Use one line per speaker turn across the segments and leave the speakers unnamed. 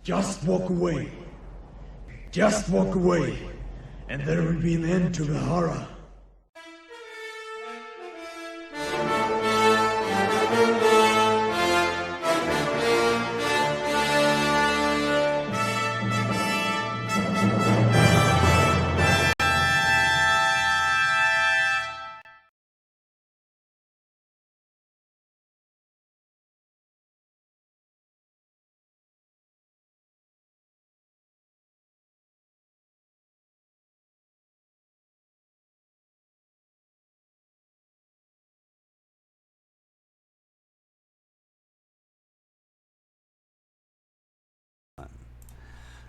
Just walk away. Just walk away, and there will be an end to the horror.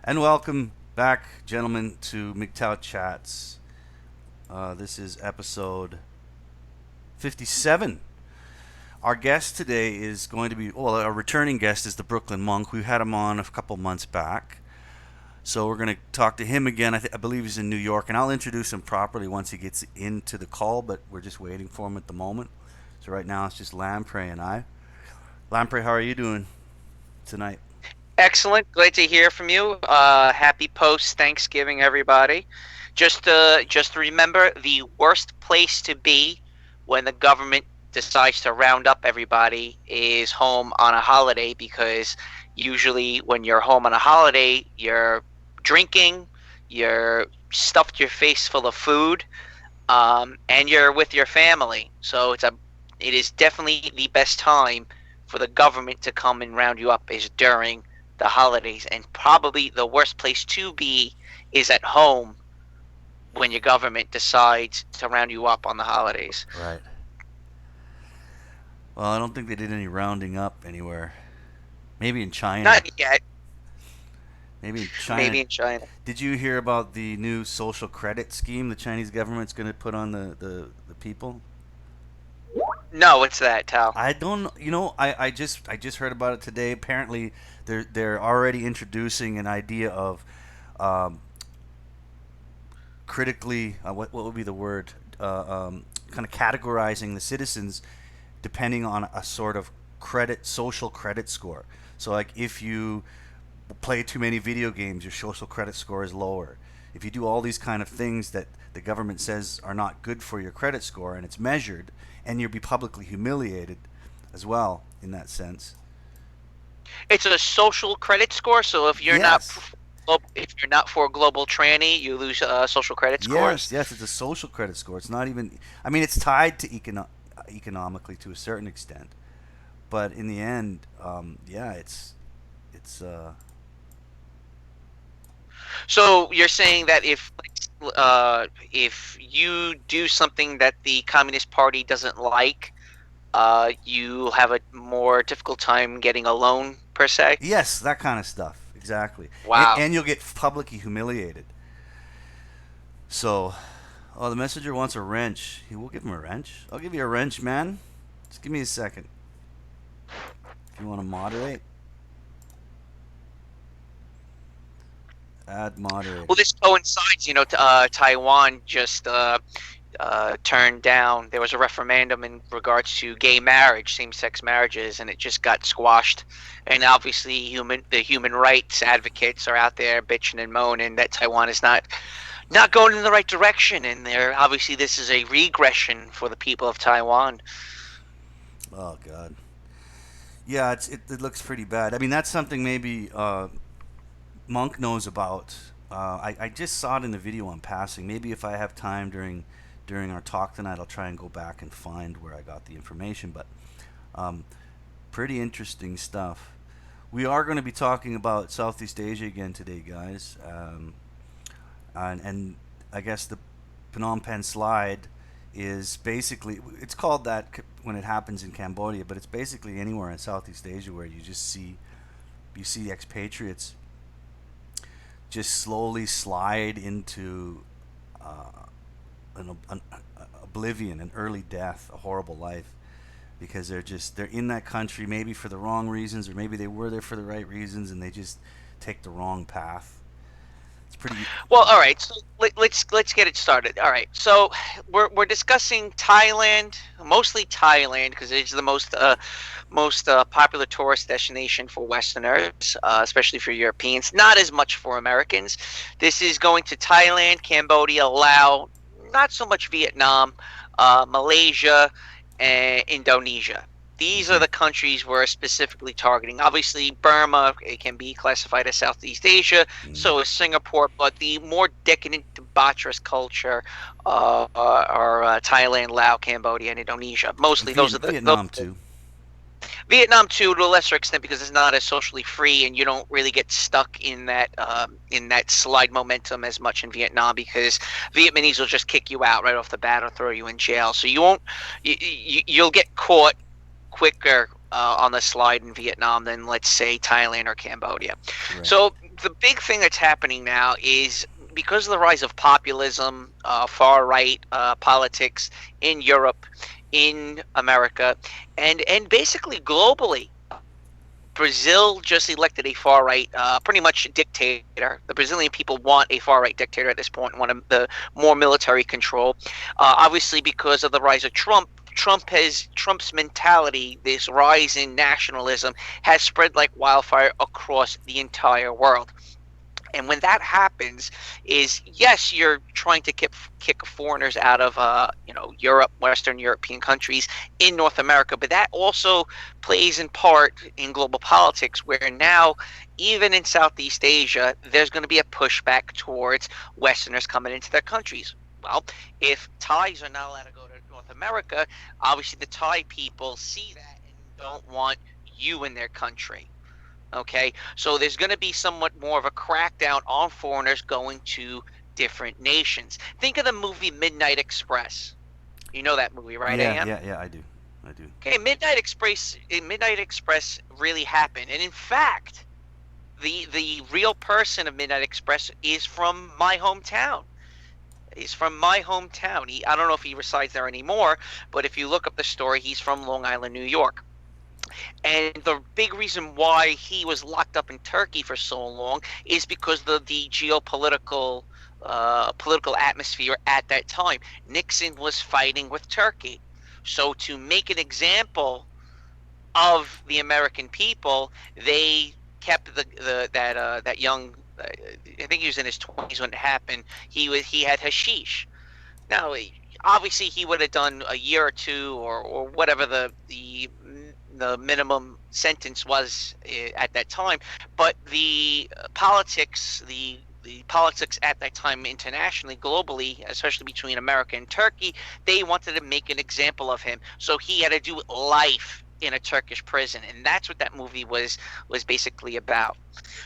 And welcome back, gentlemen, to MGTOW Chats. This is episode 57. Our guest today is going to be, well, our returning guest is the Brooklyn Monk. We had him on a couple months back. So we're going to talk to him again. I believe he's in New York, and I'll introduce him properly once he gets into the call, but we're just waiting for him at the moment. So right now it's just Lamprey and I. Lamprey, how are you doing tonight?
Excellent. Glad to hear from you. Happy post-Thanksgiving, everybody. Just remember, the worst place to be when the government decides to round up everybody is home on a holiday, because usually when you're home on a holiday, you're drinking, you're stuffed your face full of food, and you're with your family. So it is definitely the best time for the government to come and round you up is during the holidays, and probably the worst place to be is at home when your government decides to round you up on the holidays.
Right. Well, I don't think they did any rounding up anywhere. Maybe in China.
Not yet.
Maybe in China.
Maybe in China.
Did you hear about the new social credit scheme the Chinese government's going to put on the people?
No, what's that, Tal?
I don't. I just heard about it today. Apparently, they're already introducing an idea of critically what would be the word kind of categorizing the citizens depending on a sort of social credit score. So like if you play too many video games, your social credit score is lower. If you do all these kind of things that the government says are not good for your credit score, and it's measured, and you'll be publicly humiliated as well in that sense.
It's a social credit score, so if you're not for global tranny, you lose social credit scores.
Yes, it's a social credit score. It's not even. I mean, it's tied to economically to a certain extent, but in the end, it's.
So you're saying that if you do something that the Communist Party doesn't like, you have a more difficult time getting a loan, per se?
Yes, that kind of stuff. Exactly.
Wow.
And you'll get publicly humiliated. So, the messenger wants a wrench. We'll give him a wrench. I'll give you a wrench, man. Just give me a second. If you want to moderate. Add moderate.
Well, this coincides, Taiwan just turned down. There was a referendum in regards to gay marriage, same-sex marriages, and it just got squashed. And obviously, the human rights advocates are out there bitching and moaning that Taiwan is not going in the right direction, and obviously this is a regression for the people of Taiwan.
Oh God. Yeah, it looks pretty bad. I mean, that's something maybe Monk knows about. I just saw it in the video on passing. Maybe if I have time during our talk tonight, I'll try and go back and find where I got the information. But pretty interesting stuff. We are going to be talking about Southeast Asia again today, guys. And I guess the Phnom Penh slide is basically, it's called that when it happens in Cambodia, but it's basically anywhere in Southeast Asia where you see expatriates just slowly slide into an oblivion, an early death, a horrible life, because they're in that country maybe for the wrong reasons, or maybe they were there for the right reasons and they just take the wrong path. It's pretty.
Well, all right. So let's get it started. All right. So we're discussing Thailand, mostly Thailand, because it's the most popular tourist destination for Westerners, especially for Europeans. Not as much for Americans. This is going to Thailand, Cambodia, Laos, not so much Vietnam, Malaysia, and Indonesia. These are the countries we're specifically targeting. Obviously, Burma, it can be classified as Southeast Asia. So is Singapore, but the more decadent, debaucherous culture are Thailand, Laos, Cambodia, and Indonesia. Mostly, those are
Vietnam too.
Vietnam too, to a lesser extent, because it's not as socially free, and you don't really get stuck in that slide momentum as much in Vietnam, because Vietnamese will just kick you out right off the bat or throw you in jail. So you won't, you'll get caught quicker on the slide in Vietnam than, let's say, Thailand or Cambodia.
Right.
So the big thing that's happening now is because of the rise of populism, far right politics in Europe, in America, and basically globally. Brazil just elected a far right, pretty much dictator. The Brazilian people want a far right dictator at this point, want the more military control. Obviously, because of the rise of Trump, Trump's mentality, this rise in nationalism, has spread like wildfire across the entire world. And when that happens, is yes, you're trying to kick foreigners out of Europe, Western European countries in North America, but that also plays in part in global politics, where now even in Southeast Asia, there's going to be a pushback towards Westerners coming into their countries. Well, if Thais are not allowed to go to North America, obviously the Thai people see that and don't want you in their country. Okay, so there's going to be somewhat more of a crackdown on foreigners going to different nations. Think of the movie Midnight Express. You know that movie, right, Ayam?
Yeah, I do.
Okay, Midnight Express really happened, and in fact, the real person of Midnight Express is from my hometown. He's from my hometown. I don't know if he resides there anymore, but if you look up the story, he's from Long Island, New York. And the big reason why he was locked up in Turkey for so long is because the geopolitical political atmosphere at that time. Nixon was fighting with Turkey. So to make an example of the American people, they kept that young. I think he was in his 20s when it happened. He had hashish. Now, obviously, he would have done a year or two, or whatever the minimum sentence was at that time. But the politics, the politics at that time internationally, globally, especially between America and Turkey, they wanted to make an example of him. So he had to do life in a Turkish prison, and that's what that movie was basically about.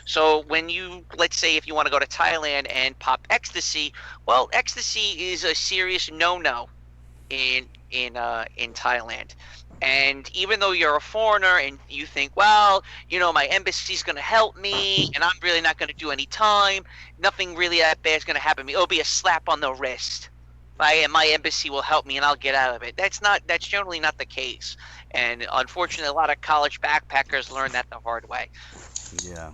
So when let's say if you want to go to Thailand and pop ecstasy, well, ecstasy is a serious no-no in Thailand. And even though you're a foreigner and you think, well, my embassy's going to help me and I'm really not going to do any time, nothing really that bad is going to happen to me. It'll be a slap on the wrist. And my embassy will help me and I'll get out of it. That's generally not the case. And unfortunately, a lot of college backpackers learn that the hard way.
Yeah.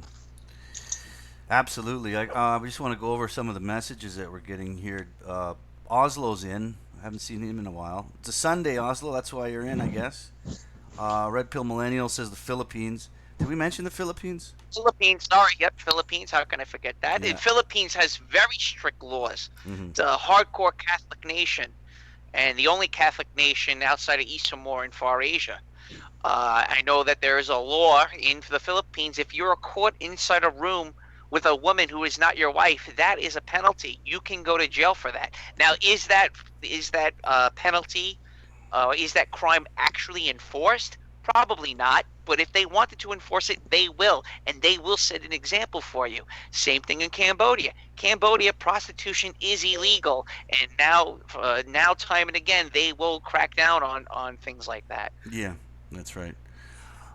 Absolutely. We just want to go over some of the messages that we're getting here. Oslo's in. I haven't seen him in a while. It's a Sunday, Oslo. That's why you're in, I guess. Red Pill Millennial says the Philippines. Did we mention the Philippines?
Philippines, sorry, yep, Philippines. How can I forget that?
Yeah.
The Philippines has very strict laws.
Mm-hmm.
It's a hardcore Catholic nation, and the only Catholic nation outside of East Timor in Far Asia. I know that there is a law in the Philippines. If you're caught inside a room with a woman who is not your wife, that is a penalty. You can go to jail for that. Now, is that penalty? Is that crime actually enforced? Probably not. But if they wanted to enforce it, they will, and they will set an example for you. Same thing in Cambodia. Cambodia, prostitution is illegal, and now time and again, they will crack down on things like that.
Yeah, that's right.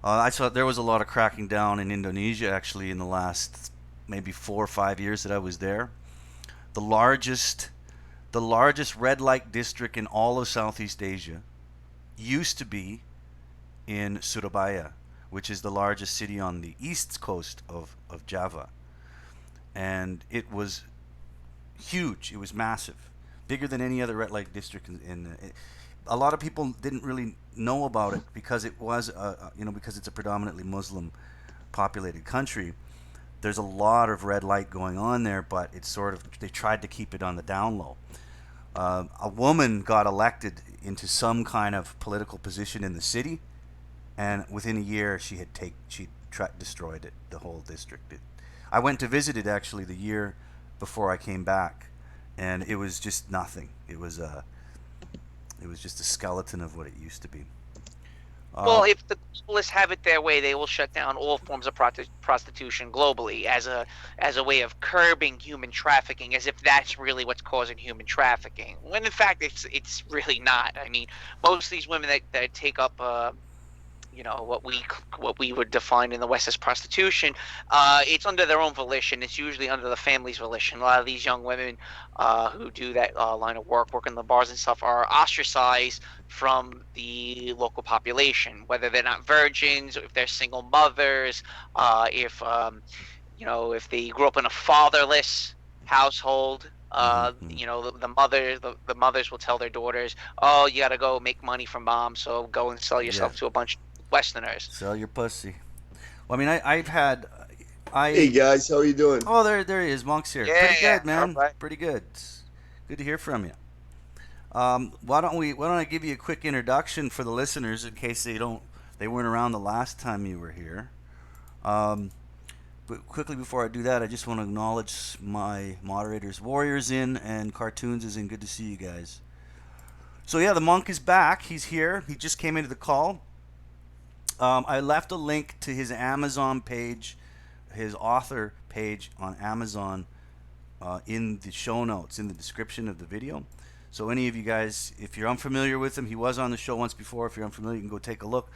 I saw there was a lot of cracking down in Indonesia actually in the last maybe 4 or 5 years that I was there. The largest red light district in all of Southeast Asia used to be in Surabaya, which is the largest city on the east coast of Java. and it was huge. It was massive, bigger than any other red light district. A lot of people didn't really know about it because it was, because it's a predominantly Muslim populated country. There's a lot of red light going on there, but it's sort of, they tried to keep it on the down low. A woman got elected into some kind of political position in the city, and within a year she destroyed it, the whole district. I went to visit it actually the year before I came back, and it was just nothing. It was just a skeleton of what it used to be.
Well, if the globalists have it their way, they will shut down all forms of prostitution globally as a way of curbing human trafficking, as if that's really what's causing human trafficking. When in fact it's really not. I mean, most of these women that take up what we would define in the West as prostitution, it's under their own volition. It's usually under the family's volition. A lot of these young women who do that line of work in the bars and stuff, are ostracized from the local population, whether they're not virgins, or if they're single mothers, if they grew up in a fatherless household. The mothers will tell their daughters, "Oh, you got to go make money from mom, so go and sell yourself to a bunch of Westerners."
Sell your pussy. Well, I mean,
Hey guys, how are you doing?
Oh, there he is. Monk's here.
Yeah,
Pretty good, man.
right.
Pretty good. Good to hear from you. Why don't I give you a quick introduction for the listeners in case they weren't around the last time you were here. But quickly before I do that, I just want to acknowledge my moderators. Warriors in and Cartoons is in. Good to see you guys. So yeah, the monk is back. He's here. He just came into the call. I left a link to his Amazon page, his author page on Amazon, in the show notes, in the description of the video. So any of you guys, if you're unfamiliar with him, he was on the show once before. If you're unfamiliar, you can go take a look.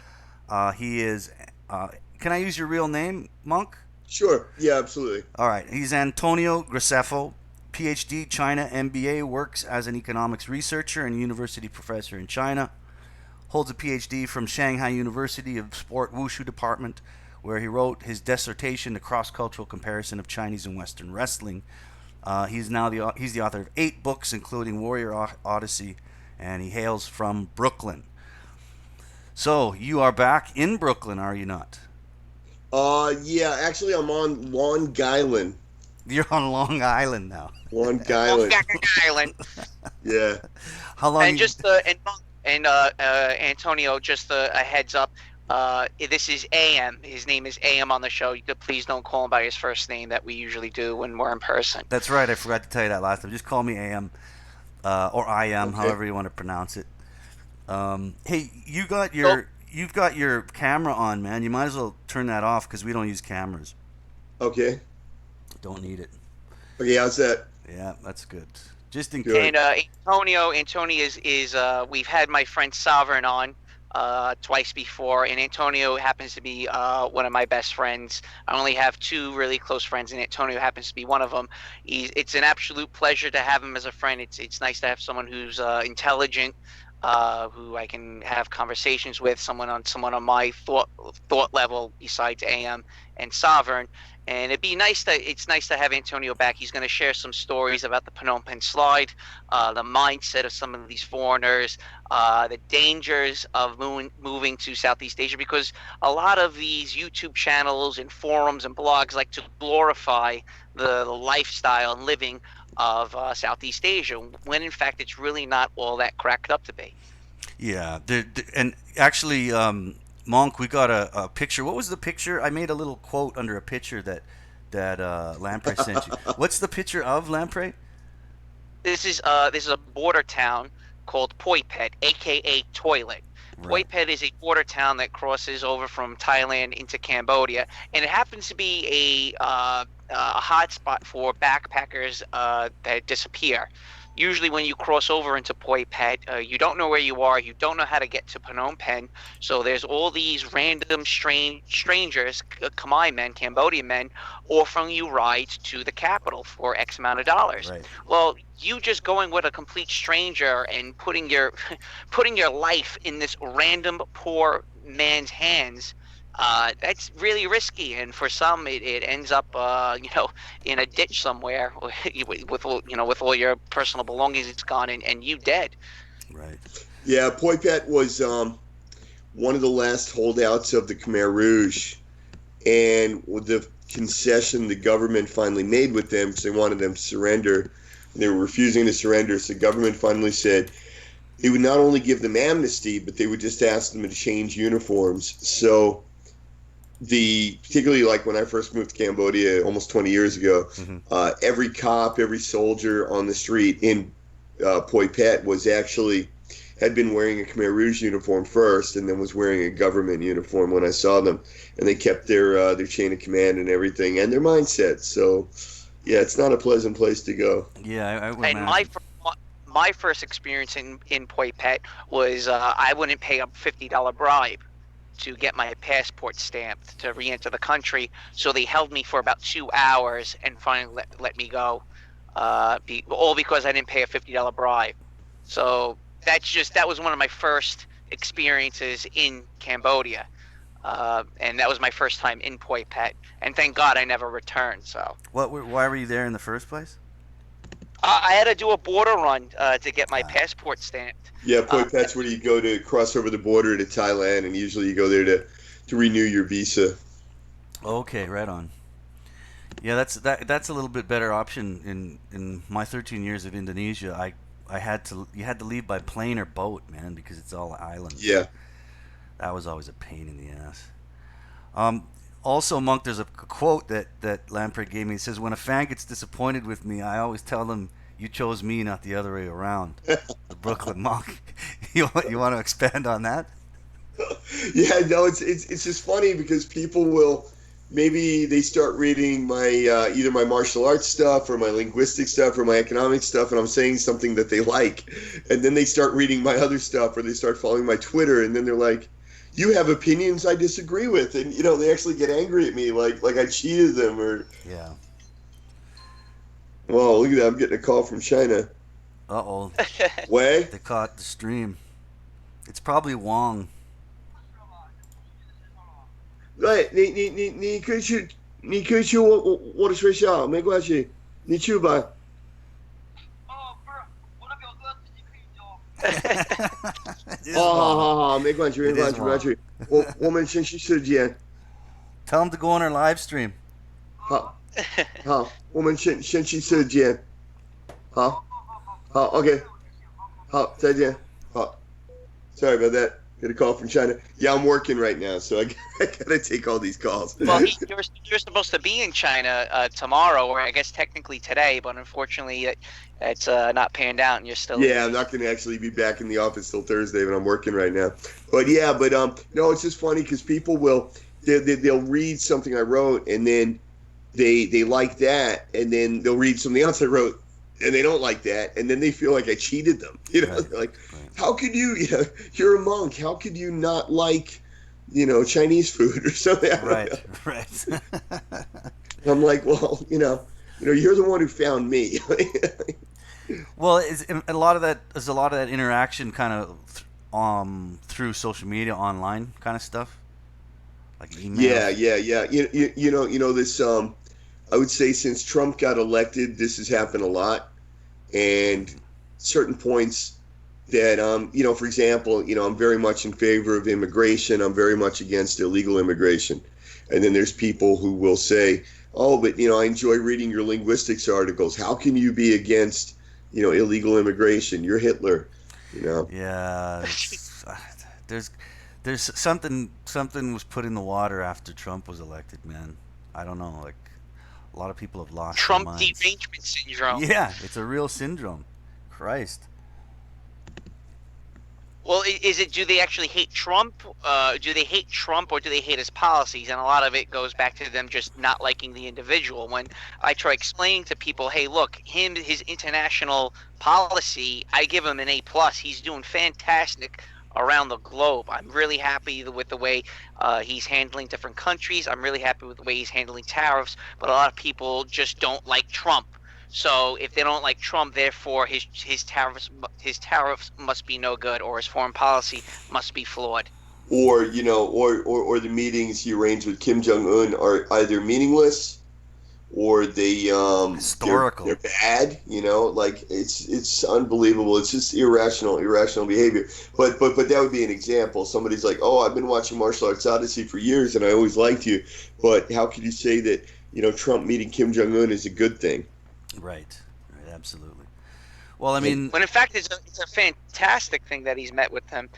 He is, can I use your real name, Monk?
Sure. Yeah, absolutely.
All right. He's Antonio Graceffo, PhD, China, MBA, works as an economics researcher and university professor in China. Holds a PhD from Shanghai University of Sport Wushu Department, where he wrote his dissertation, The Cross-Cultural Comparison of Chinese and Western Wrestling. He's the author of 8 books, including Warrior Odyssey, and he hails from Brooklyn. So, you are back in Brooklyn, are you not?
Yeah, actually I'm on Long Island.
You're on Long Island now.
Long Island.
Island.
Yeah.
How long?
And Antonio, just a heads up. This is Ayam. His name is Ayam on the show. Please don't call him by his first name that we usually do when we're in person.
That's right. I forgot to tell you that last time. Just call me Ayam, or Ayam,
okay.
However you want to pronounce it. Hey, you've got your camera on, man. You might as well turn that off because we don't use cameras.
Okay.
Don't need it.
Okay, how's that?
Yeah, that's good. Just in
Good.
case.
And Antonio is we've had my friend Sovereign on twice before, and Antonio happens to be one of my best friends. I only have 2 really close friends, and Antonio happens to be one of them. It's an absolute pleasure to have him as a friend. It's nice to have someone who's intelligent, who I can have conversations with, someone on my thought level besides AM and Sovereign. And it's nice to have Antonio back. He's going to share some stories about the Phnom Penh slide, the mindset of some of these foreigners, the dangers of moving to Southeast Asia, because a lot of these YouTube channels and forums and blogs like to glorify the lifestyle and living of Southeast Asia, when in fact it's really not all that cracked up to be.
Yeah, and actually, Monk, we got a picture. What was the picture? I made a little quote under a picture that Lamprey sent you. What's the picture of Lamprey?
This is a border town called Poipet, aka Toilet.
Right.
Poipet is a border town that crosses over from Thailand into Cambodia, and it happens to be a hotspot for backpackers that disappear. Usually when you cross over into Poipet, you don't know where you are, you don't know how to get to Phnom Penh, so there's all these random strangers, Khmer men, Cambodian men, offering you rides to the capital for X amount of dollars.
Right.
Well, you just going with a complete stranger and putting your life in this random poor man's hands That's really risky, and for some, it ends up, in a ditch somewhere with all your personal belongings gone and you dead.
Right.
Yeah, Poipet was one of the last holdouts of the Khmer Rouge, and with the concession the government finally made with them, because they wanted them to surrender, they were refusing to surrender. So the government finally said they would not only give them amnesty, but they would just ask them to change uniforms. So particularly like when I first moved to Cambodia almost 20 years ago, every cop, every soldier on the street in Poipet had been wearing a Khmer Rouge uniform first, and then was wearing a government uniform when I saw them, and they kept their chain of command and everything, and their mindset. So, yeah, it's not a pleasant place to go.
Yeah, I would
And
imagine.
my first experience in Poipet was I wouldn't pay a $50 bribe to get my passport stamped to re-enter the country, so they held me for about 2 hours and finally let me go, all because I didn't pay a $50 bribe. So that was one of my first experiences in Cambodia, and that was my first time in Poipet, and thank God I never returned. So
Why were you there in the first place?
I had to do a border run to get my passport stamped.
Yeah, Poipet's where you go to cross over the border to Thailand, and usually you go there to renew your visa.
Okay, right on. Yeah, that's a little bit better option. In my 13 years of Indonesia, you had to leave by plane or boat, man, because it's all islands.
Yeah.
That was always a pain in the ass. Also, Monk, there's a quote that Lamprey gave me. It says, "When a fan gets disappointed with me, I always tell them, you chose me, not the other way around." The Brooklyn Monk. You want to expand on that?
Yeah, no, it's just funny because people will, maybe they start reading my either my martial arts stuff or my linguistic stuff or my economic stuff, and I'm saying something that they like, and then they start reading my other stuff, or they start following my Twitter, and then they're like, "You have opinions I disagree with," and they actually get angry at me, like I cheated them, or
Yeah.
Well, look at that! I'm getting a call from China.
Uh-oh.
Way?
They caught the stream. It's probably Wong.
对，你可以去我的学校，没关系，你去吧。好，没关系，没关系。我们先去时间。
Tell them to go on our live stream.
好，我们先去时间。好，OK， 好，再见。好 ，Sorry about that. Get a call from China. Yeah, I'm working right now, so I gotta take all these calls.
Well, you're supposed to be in China tomorrow, or I guess technically today, but unfortunately it's not panned out, and you're still.
Yeah, I'm not gonna actually be back in the office till Thursday, but I'm working right now. But no, it's just funny because people they'll read something I wrote, and then they like that, and then they'll read something else I wrote, and they don't like that, and then they feel like I cheated them.
Right.
Like, how could you? You're a monk. How could you not like, Chinese food or something?
Right.
I'm like, well, you're the one who found me.
Well, a lot of that interaction kind of through social media, online kind of stuff, like emails.
Yeah. This. I would say since Trump got elected, this has happened a lot, and certain points that for example, I'm very much in favor of immigration. I'm very much against illegal immigration, and then there's people who will say, "Oh, but I enjoy reading your linguistics articles. How can you be against illegal immigration? You're Hitler."
Yeah. There's something was put in the water after Trump was elected, man. I don't know, like a lot of people have lost
Trump
their minds.
derangement syndrome.
Yeah, it's a real syndrome. Christ.
Well, do they actually hate Trump? Do they hate Trump, or do they hate his policies? And a lot of it goes back to them just not liking the individual. When I try explaining to people, hey, look, his international policy, I give him an A+. He's doing fantastic around the globe. I'm really happy with the way he's handling different countries. I'm really happy with the way he's handling tariffs. But a lot of people just don't like Trump. So if they don't like Trump, therefore his tariffs must be no good, or his foreign policy must be flawed.
or or the meetings he arranged with Kim Jong Un are either meaningless or
Historical.
they're bad. Like it's unbelievable. It's just irrational behavior. But that would be an example. Somebody's like, oh, I've been watching Martial Arts Odyssey for years and I always liked you, but how could you say that Trump meeting Kim Jong Un is a good thing?
Right, absolutely. Well, I mean,
when in fact it's a fantastic thing that he's met with him.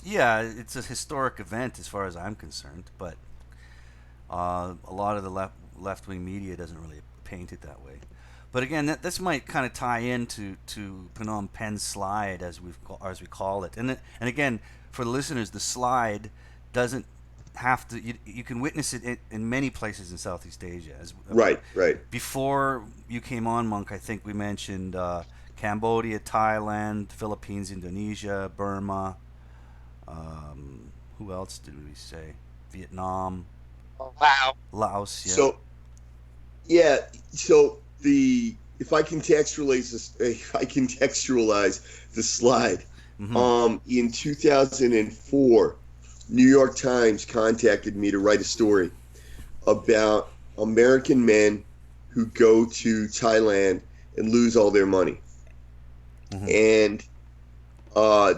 Yeah, it's a historic event as far as I'm concerned, but a lot of the left-wing media doesn't really paint it that way. But again, this might kind of tie into Phnom Penh slide as we call it, and again, for the listeners, the slide doesn't have to. You can witness it in many places in Southeast Asia.
Right.
Before you came on, Monk, I think we mentioned Cambodia, Thailand, Philippines, Indonesia, Burma. Who else did we say? Vietnam.
Wow.
Laos. Yeah.
So if I contextualize the slide, in 2004, New York Times contacted me to write a story about American men who go to Thailand and lose all their money. And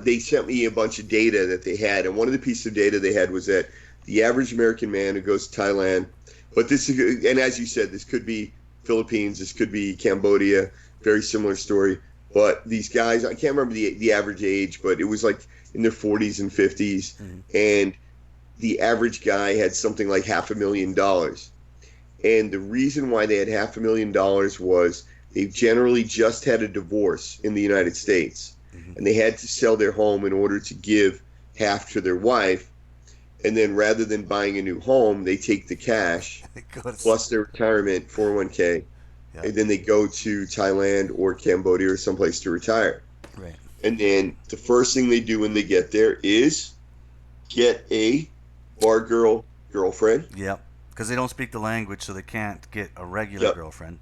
they sent me a bunch of data that they had, and one of the pieces of data they had was that the average American man who goes to Thailand, but this is, and as you said, this could be Philippines, this could be Cambodia, very similar story. But these guys, I can't remember the average age, but it was like in their 40s and 50s, and the average guy had something like $500,000. And the reason why they had $500,000 was they generally just had a divorce in the United States. And they had to sell their home in order to give half to their wife. And then rather than buying a new home, they take the cash plus their retirement 401k. Yeah. And then they go to Thailand or Cambodia or someplace to retire.
Right.
And then the first thing they do when they get there is get a bar girlfriend.
Yep. Because they don't speak the language, so they can't get a regular girlfriend.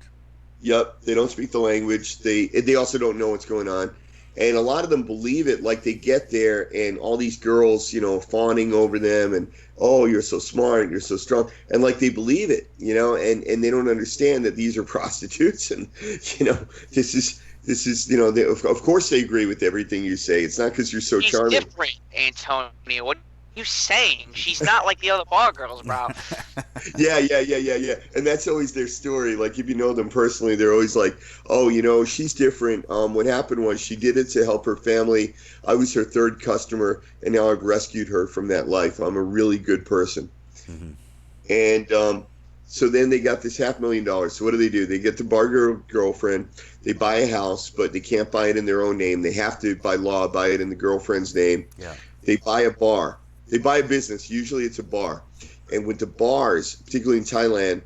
Yep. They don't speak the language. They also don't know what's going on. And a lot of them believe it, like they get there and all these girls, fawning over them and, oh, you're so smart, you're so strong. And like they believe it, and they don't understand that these are prostitutes. And, this is, of course they agree with everything you say. It's not because you're so charming.
She's different, Antonio. What are you saying? She's not like the other bar girls, bro.
Yeah. And that's always their story. Like, if you know them personally, they're always like, oh, she's different. What happened was she did it to help her family. I was her third customer, and now I've rescued her from that life. I'm a really good person. And so then they got this $500,000. So what do? They get the bar girlfriend. They buy a house, but they can't buy it in their own name. They have to, by law, buy it in the girlfriend's name.
Yeah.
They buy a bar. They buy a business. Usually it's a bar. And with the bars, particularly in Thailand,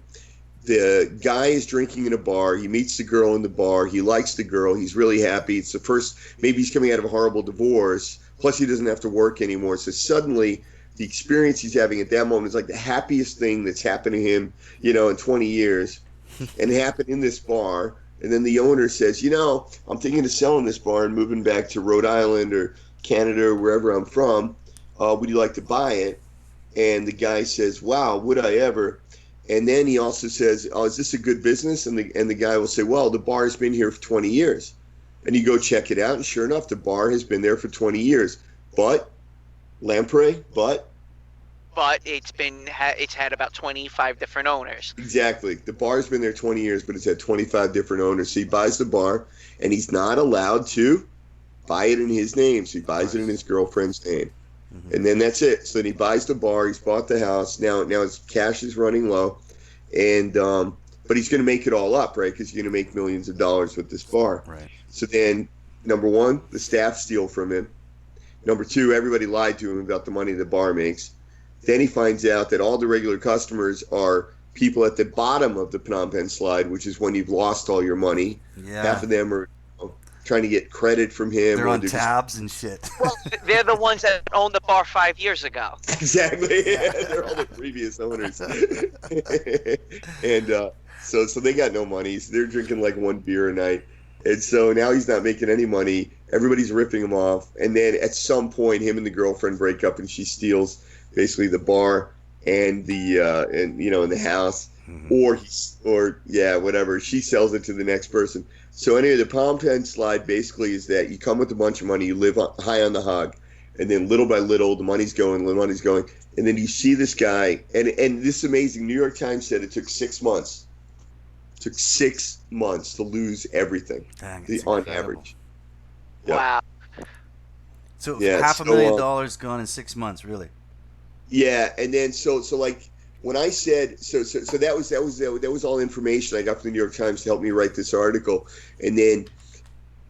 the guy is drinking in a bar. He meets the girl in the bar. He likes the girl. He's really happy. It's the first, maybe he's coming out of a horrible divorce. Plus he doesn't have to work anymore. So suddenly the experience he's having at that moment is like the happiest thing that's happened to him, in 20 years. And it happened in this bar. And then the owner says, I'm thinking of selling this bar and moving back to Rhode Island or Canada or wherever I'm from. Would you like to buy it? And the guy says, wow, would I ever? And then he also says, oh, is this a good business? And the guy will say, well, the bar has been here for 20 years. And you go check it out, and sure enough, the bar has been there for 20 years. But, lamprey, but
it's had about 25 different owners.
Exactly. The bar's been there 20 years, but it's had 25 different owners. So he buys the bar, and he's not allowed to buy it in his name. So he buys it in his girlfriend's name. And then that's it. So then he buys the bar. He's bought the house. Now his cash is running low, and but he's going to make it all up, right? Because he's going to make millions of dollars with this bar.
Right.
So then, number one, the staff steal from him. Number two, everybody lied to him about the money the bar makes. Then he finds out that all the regular customers are people at the bottom of the Phnom Penh slide, which is when you've lost all your money.
Yeah.
Half of them are trying to get credit from him.
They're on tabs and shit.
Well, they're the ones that owned the bar 5 years ago.
Exactly. Yeah, they're all the previous owners. And so they got no money. So they're drinking like one beer a night. And so now he's not making any money. Everybody's ripping him off. And then at some point, him and the girlfriend break up, and she steals basically the bar and and the house, whatever. She sells it to the next person. So anyway, the Phnom Penh slide basically is that you come with a bunch of money, you live high on the hog, and then little by little, the money's going, and then you see this guy, and this is amazing. New York Times said it took 6 months. It took 6 months to lose everything.
Dang,
on
incredible.
average.
Yep. Wow.
So $500,000 gone in 6 months, really.
Yeah, and then so like when I said so that was all information I got from the New York Times to help me write this article, and then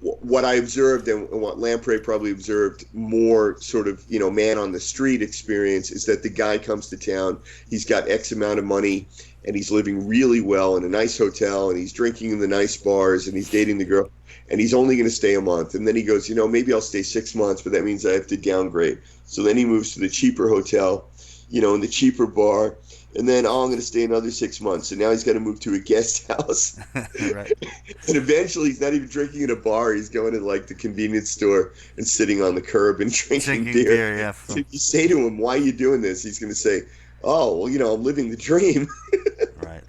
what I observed and what Lamprey probably observed more sort of man on the street experience is that the guy comes to town, he's got X amount of money, and he's living really well in a nice hotel, and he's drinking in the nice bars, and he's dating the girl, and he's only going to stay a month, and then he goes, maybe I'll stay 6 months, but that means I have to downgrade. So then he moves to the cheaper hotel, in the cheaper bar, and then I'm going to stay another 6 months. So now he's got to move to a guest house.
Right.
And eventually he's not even drinking in a bar. He's going to like the convenience store and sitting on the curb and drinking beer.
Yeah.
So if you say to him, why are you doing this? He's going to say, oh, well, I'm living the dream.
Right.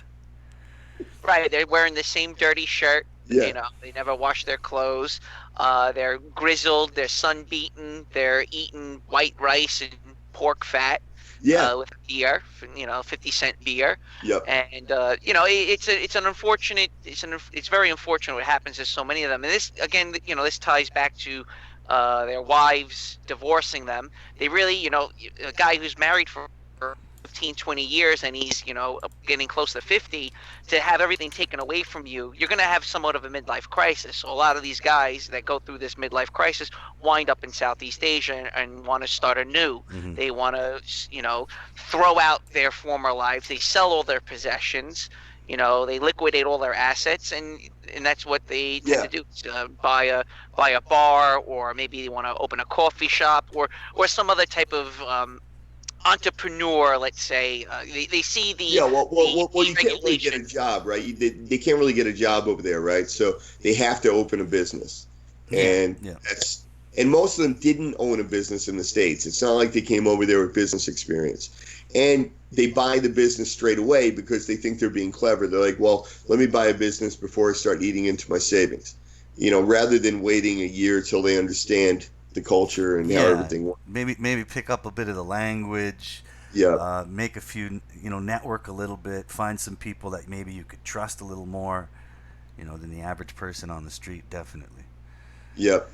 Right. They're wearing the same dirty shirt.
Yeah.
They never wash their clothes. They're grizzled. They're sun-beaten. They're eating white rice and pork fat.
Yeah.
With beer, 50-cent beer.
Yep.
And it's very unfortunate what happens to so many of them. And this again, this ties back to their wives divorcing them. They really, a guy who's married for 15, 20 years and he's, getting close to 50, to have everything taken away from you, you're going to have somewhat of a midlife crisis. So a lot of these guys that go through this midlife crisis wind up in Southeast Asia and want to start anew.
Mm-hmm.
They want to, throw out their former lives. They sell all their possessions. They liquidate all their assets, and that's what they tend to do. Buy a bar, or maybe they want to open a coffee shop, or some other type of entrepreneur, let's say. They see the
you can't really get a job, right? They can't really get a job over there, right? So they have to open a business, and and most of them didn't own a business in the States. It's not like they came over there with business experience, and they buy the business straight away because they think they're being clever. They're like, well, let me buy a business before I start eating into my savings, rather than waiting a year till they understand the culture and how everything works.
Maybe pick up a bit of the language.
Yeah.
Make a few, network a little bit. Find some people that maybe you could trust a little more, than the average person on the street. Definitely.
Yep.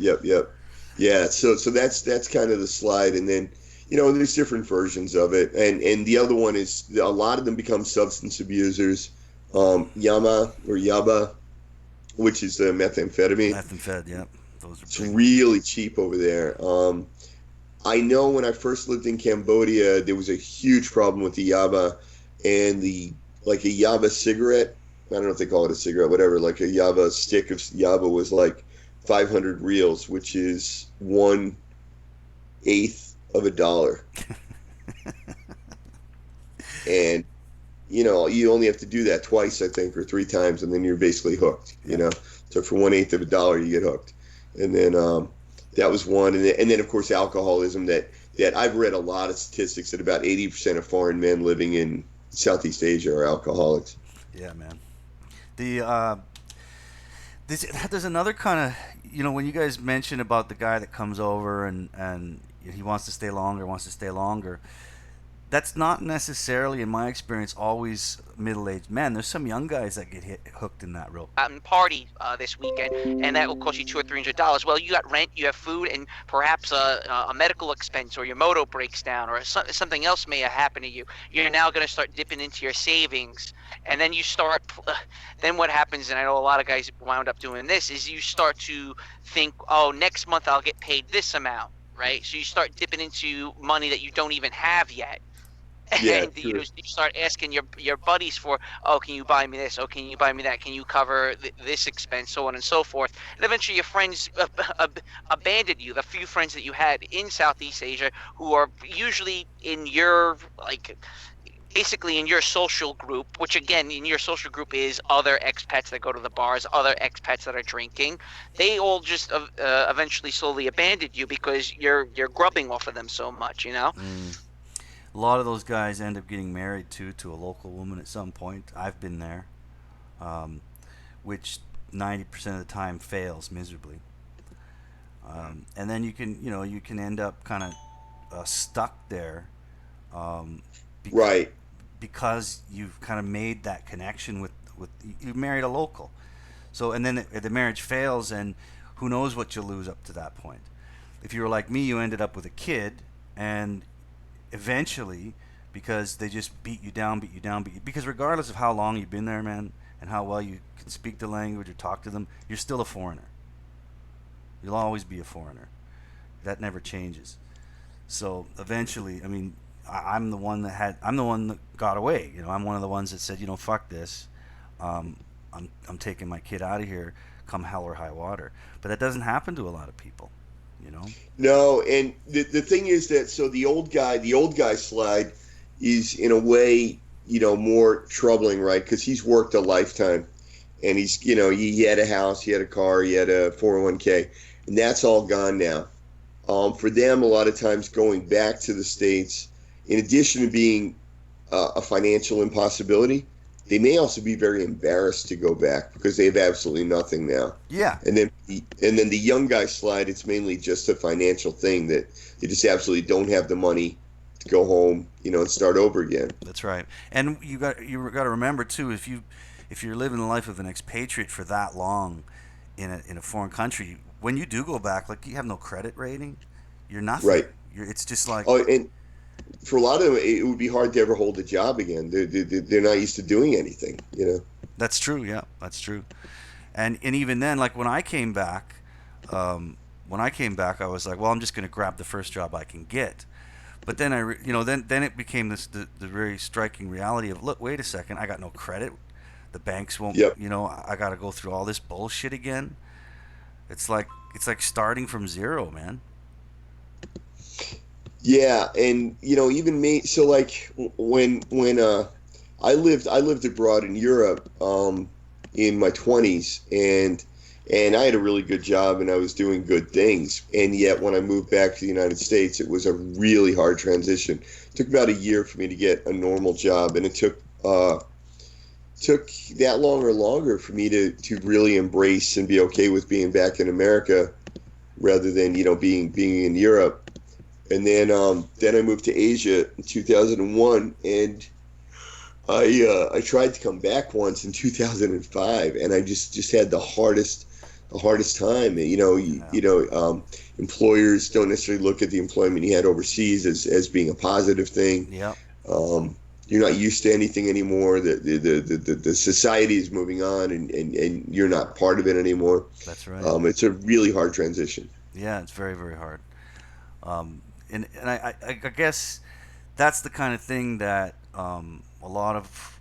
Yeah. So that's kind of the slide, and then there's different versions of it, and the other one is a lot of them become substance abusers. Yaba, which is methamphetamine.
Methamphetamine, yep.
It's really cheap over there. I know when I first lived in Cambodia, there was a huge problem with the yaba, and a yaba cigarette. I don't know if they call it a cigarette, whatever. Like a yaba stick of yaba was like 500 reals, which is 1/8 of $1. And you only have to do that twice, I think, or 3 times, and then you're basically hooked. So for 1/8 of $1, you get hooked. And then that was one, and then of course alcoholism. That I've read a lot of statistics that about 80% of foreign men living in Southeast Asia are alcoholics.
Yeah, man. There's another kind of, when you guys mention about the guy that comes over and he wants to stay longer. That's not necessarily, in my experience, always middle-aged men. There's some young guys that get hooked in that real.
Out and party this weekend, and that will cost you $200 or $300. Well, you got rent, you have food, and perhaps a medical expense, or your motor breaks down, or something else may have happened to you. You're now going to start dipping into your savings, and then you start. Then what happens? And I know a lot of guys wound up doing this. Is you start to think, oh, next month I'll get paid this amount, right? So you start dipping into money that you don't even have yet. And you start asking your buddies for, oh, can you buy me this? Oh, can you buy me that? Can you cover this expense? So on and so forth. And eventually your friends abandon you. The few friends that you had in Southeast Asia, who are usually in your basically in your social group, which again in your social group is other expats that go to the bars, other expats that are drinking, they all just eventually slowly abandoned you because you're grubbing off of them so much, you know.
A lot of those guys end up getting married to a local woman at some point. I've been there, um, which 90% of the time fails miserably. And then you can end up kind of stuck there, um, bec-
Right.
because you've kind of made that connection with you married a local. So and then the marriage fails, and who knows what you'll lose up to that point. If you were like me, you ended up with a kid, and eventually, because they just beat you down, because regardless of how long you've been there, man, and how well you can speak the language or talk to them, you're still a foreigner. You'll always be a foreigner. That never changes. So eventually, I mean, I'm the one that got away. I'm one of the ones that said, fuck this. Um, I'm taking my kid out of here, come hell or high water. But that doesn't happen to a lot of people, you know.
No, and the thing is that so the old guy slide is in a way, more troubling, right? Because he's worked a lifetime, and he had a house, he had a car, he had a 401k, and that's all gone now. For them, a lot of times going back to the States, in addition to being a financial impossibility, they may also be very embarrassed to go back because they have absolutely nothing now.
Yeah.
And then the young guy slide, it's mainly just a financial thing that they just absolutely don't have the money to go home, and start over again.
That's right. And you got to remember too, if you're living the life of an expatriate for that long in a foreign country, when you do go back, like you have no credit rating, you're nothing.
Right.
It's just like
Oh, and for a lot of them, it would be hard to ever hold a job again. They're not used to doing anything.
That's true. Yeah, that's true. And even then, like when I came back, I was like, well, I'm just going to grab the first job I can get. But then then it became the very striking reality of, look, wait a second, I got no credit. The banks won't.
Yep.
I got to go through all this bullshit again. It's like starting from zero, man.
Yeah, and even me. So like when I lived abroad in Europe in my 20s, and I had a really good job and I was doing good things. And yet when I moved back to the United States, it was a really hard transition. It took about a year for me to get a normal job, and it took that long or longer for me to really embrace and be okay with being back in America rather than being in Europe. And then I moved to Asia in 2001, and I tried to come back once in 2005, and I just had the hardest time. Employers don't necessarily look at the employment you had overseas as being a positive thing.
Yeah.
You're not used to anything anymore. The society is moving on, and you're not part of it anymore.
That's right.
It's a really hard transition.
Yeah, it's very, very hard. And I guess that's the kind of thing that a lot of,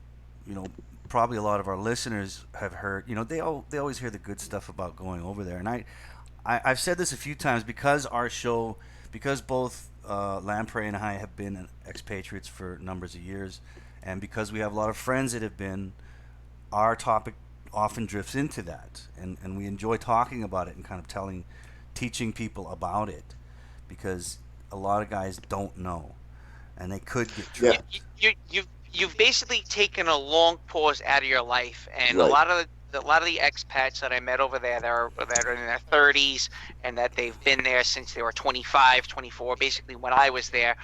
probably a lot of our listeners have heard. They always hear the good stuff about going over there. And I've said this a few times because because both Lamprey and I have been expatriates for numbers of years, and because we have a lot of friends that have been, our topic often drifts into that. And we enjoy talking about it and kind of teaching people about it, because a lot of guys don't know, and they could get trapped.
You've basically taken a long pause out of your life, and
Right.
a lot of the expats that I met over there that are in their 30s and that they've been there since they were 25, 24. Basically, when I was there,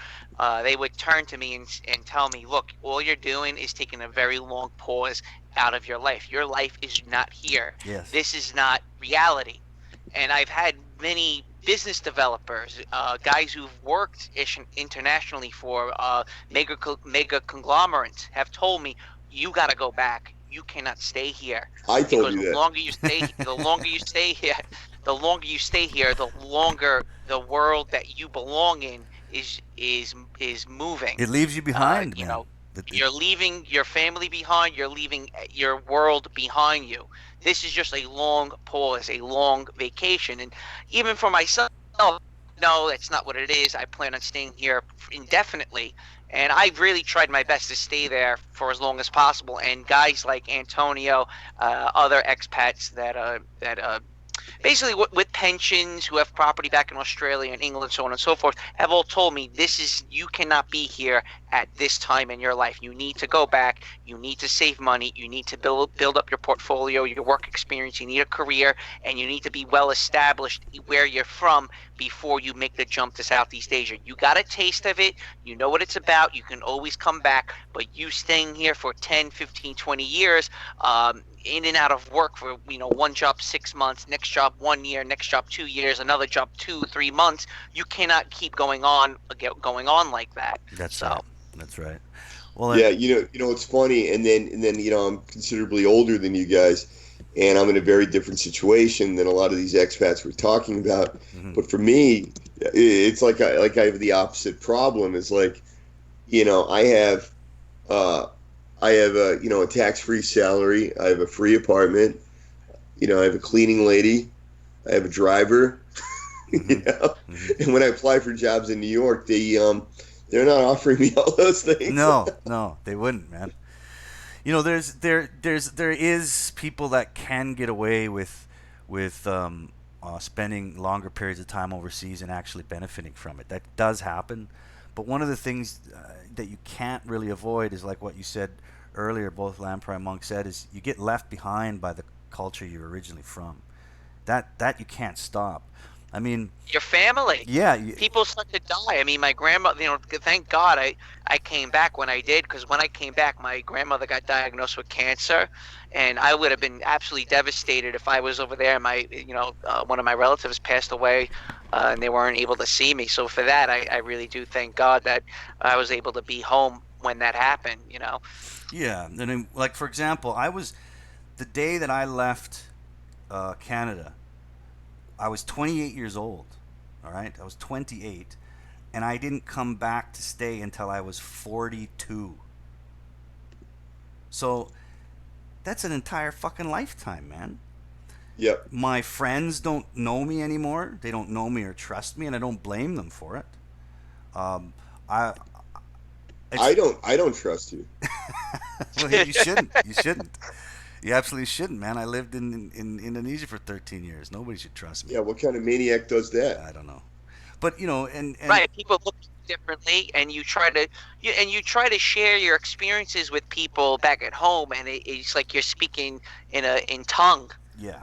they would turn to me and tell me, "Look, all you're doing is taking a very long pause out of your life. Your life is not here.
Yes.
This is not reality." And I've had many business developers, guys who've worked internationally for mega conglomerates, have told me, "You got to go back. You cannot stay here."
I told
Because
you
the
that.
longer you stay, the longer you stay here, the longer the world that you belong in is moving.
It leaves you behind,
You
man.
know, you're leaving your family behind. You're leaving your world behind you. This is just a long pause, a long vacation. And even for myself, no, that's not what it is. I plan on staying here indefinitely. And I really tried my best to stay there for as long as possible. And guys like Antonio, other expats that basically with pensions who have property back in Australia and England, so on and so forth, have all told me you cannot be here at this time in your life. You need to go back. You need to save money. You need to build up your portfolio, your work experience. You need a career, and you need to be well established where you're from before you make the jump to Southeast Asia. You got a taste of it. You know what it's about. You can always come back, but you staying here for 10, 15, 20 years, in and out of work for one job 6 months, next job 1 year, next job 2 years, another job 2-3 months. You cannot keep going on like that.
That's right. Well,
yeah, it's funny, and then I'm considerably older than you guys, and I'm in a very different situation than a lot of these expats we're talking about.
Mm-hmm.
But for me, it's like I have the opposite problem. It's like, I have a tax-free salary. I have a free apartment. I have a cleaning lady. I have a driver.
Mm-hmm. Mm-hmm.
And when I apply for jobs in New York, they're not offering me all those things.
No, they wouldn't, man. There is people that can get away with spending longer periods of time overseas and actually benefiting from it. That does happen. But one of the things that you can't really avoid is like what you said earlier, both Lamprey and Monk said, is you get left behind by the culture you're originally from. That you can't stop. I mean,
your family.
Yeah.
People start to die. I mean, my grandmother, thank God I came back when I did, because when I came back, my grandmother got diagnosed with cancer, and I would have been absolutely devastated if I was over there and one of my relatives passed away, and they weren't able to see me. So for that, I really do thank God that I was able to be home when that happened,
Yeah. And like, for example, the day that I left Canada, I was 28 years old, all right? I was 28, and I didn't come back to stay until I was 42. So that's an entire fucking lifetime, man.
Yep.
My friends don't know me anymore. They don't know me or trust me, and I don't blame them for it. I
don't trust you.
Well, you shouldn't. You shouldn't. You absolutely shouldn't, man. I lived in Indonesia for 13 years. Nobody should trust me.
Yeah, what kind of maniac does that?
I don't know. But and
right, people look differently, and you try to share your experiences with people back at home, and it's like you're speaking in tongue.
Yeah.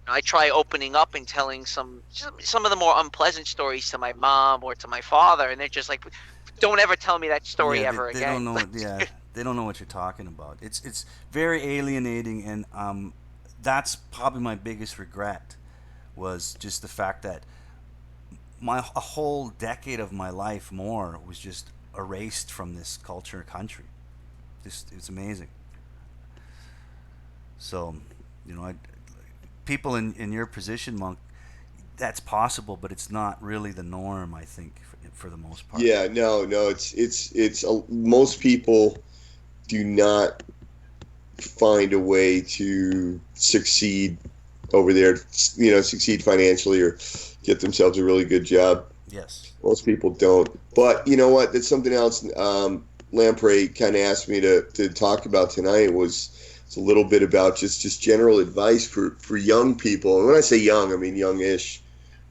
I try opening up and telling some of the more unpleasant stories to my mom or to my father, and they're just like, don't ever tell me that story ever again.
They don't know. Yeah, they don't know what you're talking about. It's very alienating, and that's probably my biggest regret, was just the fact that a whole decade of my life more was just erased from this culture and country. It's amazing. So, people in your position, Monk, that's possible, but it's not really the norm, I think, for the most part.
Yeah, no, it's most people do not find a way to succeed over there, succeed financially or get themselves a really good job.
Yes.
Most people don't. But you know what? That's something else Lamprey kind of asked me to talk about tonight it's a little bit about just general advice for young people. And when I say young, I mean youngish.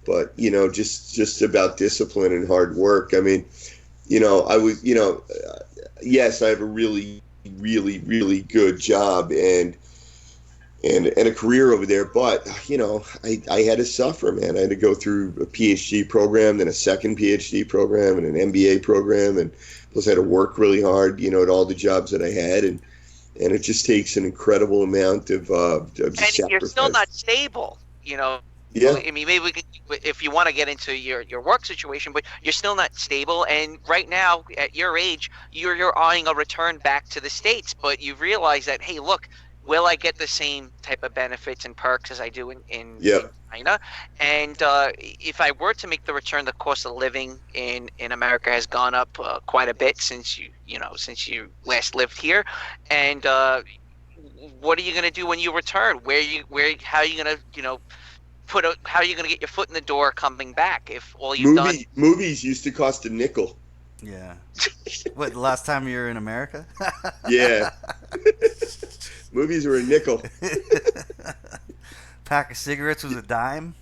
But, just about discipline and hard work. I mean, I was, yes, I have a really, really, really good job and a career over there. But, I had to suffer, man. I had to go through a PhD program, then a second PhD program and an MBA program. And plus I had to work really hard, at all the jobs that I had. And it just takes an incredible amount of sacrifice.
And you're still not stable,
Yeah.
I mean, maybe we could, if you want to get into your work situation, but you're still not stable. And right now, at your age, you're eyeing a return back to the States. But you realize that, hey, look, will I get the same type of benefits and perks as I do in China? And if I were to make the return, the cost of living in America has gone up quite a bit since you last lived here. And what are you going to do when you return? How are you going to how are you going to get your foot in the door coming back if all you've done?
Movies used to cost a nickel.
Yeah. What, the last time you were in America?
Yeah. Movies were a nickel.
Pack of cigarettes was a dime?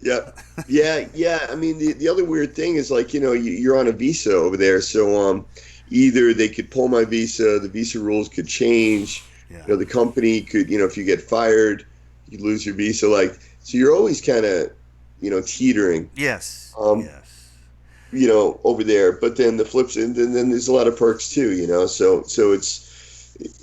Yeah. Yeah. I mean, the other weird thing is like, you're on a visa over there. So, either they could pull my visa, the visa rules could change.
Yeah.
The company could, if you get fired, you lose your visa. Like, so you're always kind of, teetering.
Yes.
Um,
Yes.
Over there. But then the flips, and then there's a lot of perks too, So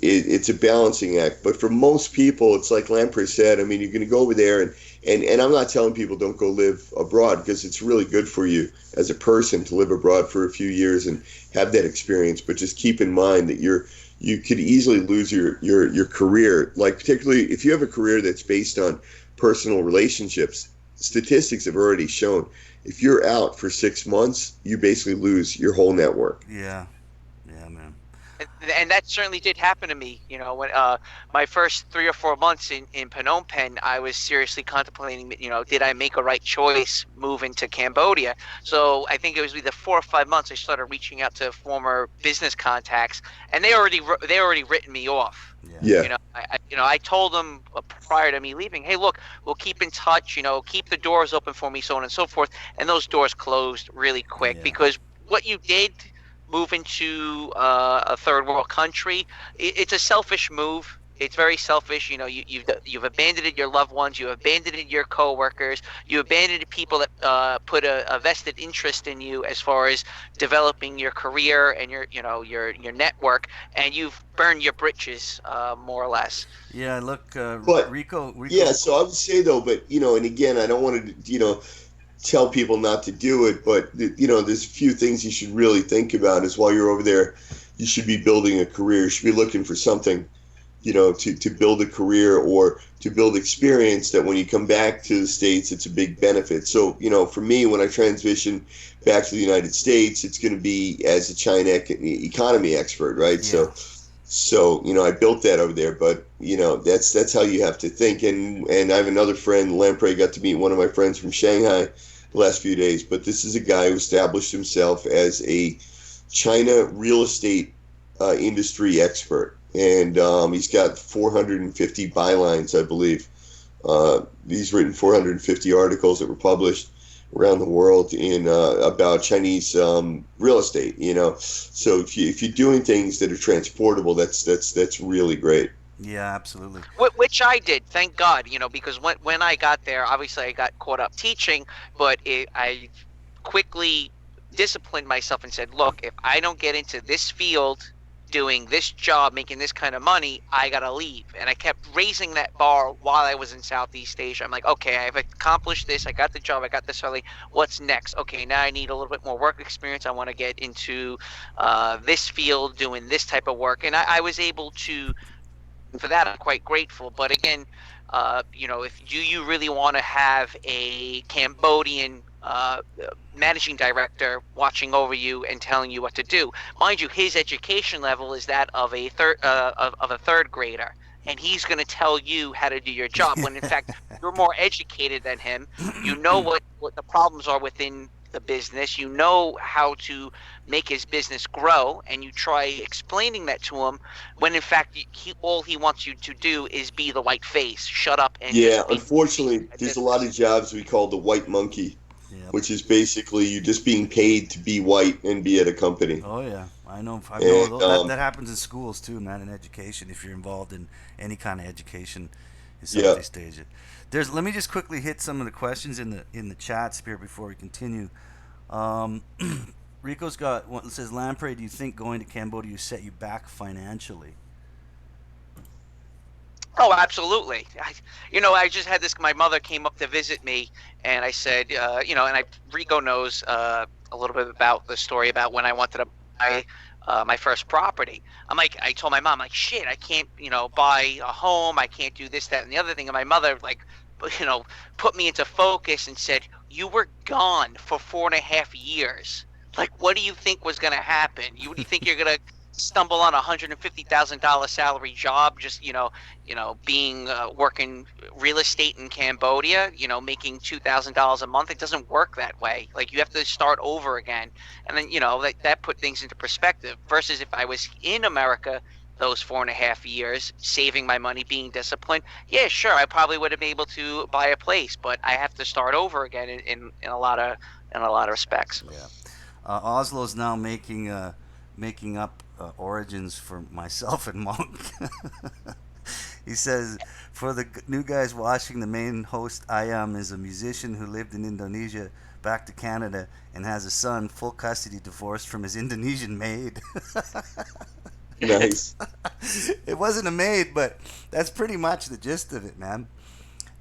it's a balancing act. But for most people, it's like Lamprey said. I mean, you're going to go over there, and I'm not telling people don't go live abroad, because it's really good for you as a person to live abroad for a few years and have that experience. But just keep in mind that you could easily lose your career. Like, particularly if you have a career that's based on personal relationships, statistics have already shown if you're out for 6 months, you basically lose your whole network.
Yeah. Yeah, man.
And that certainly did happen to me. When my first 3 or 4 months in Phnom Penh, I was seriously contemplating, did I make a right choice moving to Cambodia? So I think it was either 4 or 5 months I started reaching out to former business contacts, and they already written me off.
Yeah.
I told them prior to me leaving, hey, look, we'll keep in touch. Keep the doors open for me, so on and so forth. And those doors closed really quick because what you did, move into a third world country, it's a selfish move. It's very selfish. You've abandoned your loved ones. You abandoned your coworkers. You abandoned people that put a vested interest in you as far as developing your career and your network, and you've burned your britches, more or less.
Yeah, look,
But
Rico.
yeah, so I would say though, but and again, I don't want to tell people not to do it, but there's a few things you should really think about. Is while you're over there, you should be building a career. You should be looking for something, to build a career or to build experience that when you come back to the States, it's a big benefit. So, for me, when I transition back to the United States, it's going to be as a China economy expert, right?
Yeah.
So, I built that over there, but, that's how you have to think. And I have another friend, Lamprey, got to meet one of my friends from Shanghai the last few days, but this is a guy who established himself as a China real estate industry expert. And he's got 450 bylines, I believe. He's written 450 articles that were published around the world in about Chinese real estate. So if you're doing things that are transportable, that's really great.
Yeah, absolutely.
Which I did, thank God. Because when I got there, obviously I got caught up teaching, but I quickly disciplined myself and said, look, if I don't get into this field, doing this job, making this kind of money, I gotta leave. And I kept raising that bar while I was in Southeast Asia. I'm like, okay, I've accomplished this. I got the job. I got this salary. What's next? Okay, now I need a little bit more work experience. I want to get into this field, doing this type of work. And I was able to, for that, I'm quite grateful. But again, if you really want to have a Cambodian managing director watching over you and telling you what to do, mind you, his education level is that of a third grader, and he's going to tell you how to do your job when in fact you're more educated than him. You know what the problems are within the business. You know how to make his business grow, and you try explaining that to him when in fact all he wants you to do is be the white face, shut up and
unfortunately there's a lot of jobs we call the white monkey.
Yep.
Which is basically you just being paid to be white and be at a company.
Oh yeah, I know
And,
that happens in schools too, man. In education, if you're involved in any kind of education in Southeast Asia. Let me just quickly hit some of the questions in the chat here before we continue. Rico's got one that says, Lamprey, do you think going to Cambodia will set you back financially?
Oh, absolutely. I just had this. My mother came up to visit me, and I said, Rico knows a little bit about the story about when I wanted to buy my first property. I told my mom, shit, I can't, buy a home. I can't do this, that, and the other thing. And my mother, put me into focus and said, you were gone for 4.5 years. What do you think was going to happen? Do you think you're going to stumble on $150,000 salary job, just being working real estate in Cambodia, making $2,000 a month. It doesn't work that way. Like, you have to start over again, and then that put things into perspective. Versus if I was in America those 4.5 years, saving my money, being disciplined, yeah, sure, I probably would have been able to buy a place, but I have to start over again in a lot of respects.
Yeah. Oslo's now making up origins for myself and Monk. He says, for the new guys watching, the main host, Ayam, is a musician who lived in Indonesia, back to Canada, and has a son, full custody, divorced from his Indonesian maid.
Nice.
It wasn't a maid, but that's pretty much the gist of it, man.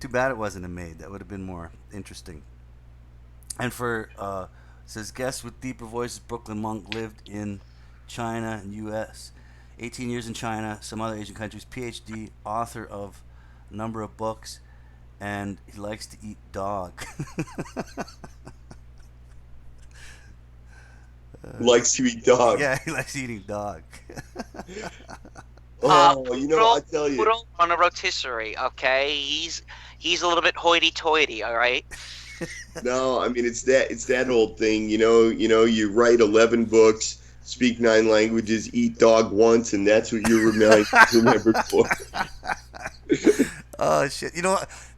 Too bad it wasn't a maid. That would have been more interesting. And for says guest with deeper voices, Brooklyn Monk lived in China and U.S. 18 years in China, some other Asian countries. PhD, author of a number of books, and he likes to eat dog.
Likes to eat dog.
Yeah, he likes eating dog.
I tell you.
On a rotisserie, okay? He's a little bit hoity-toity, all right?
No, I mean, it's that old thing, you write 11 books, speak 9 languages, eat dog once, and that's what you're remembered for.
Oh shit!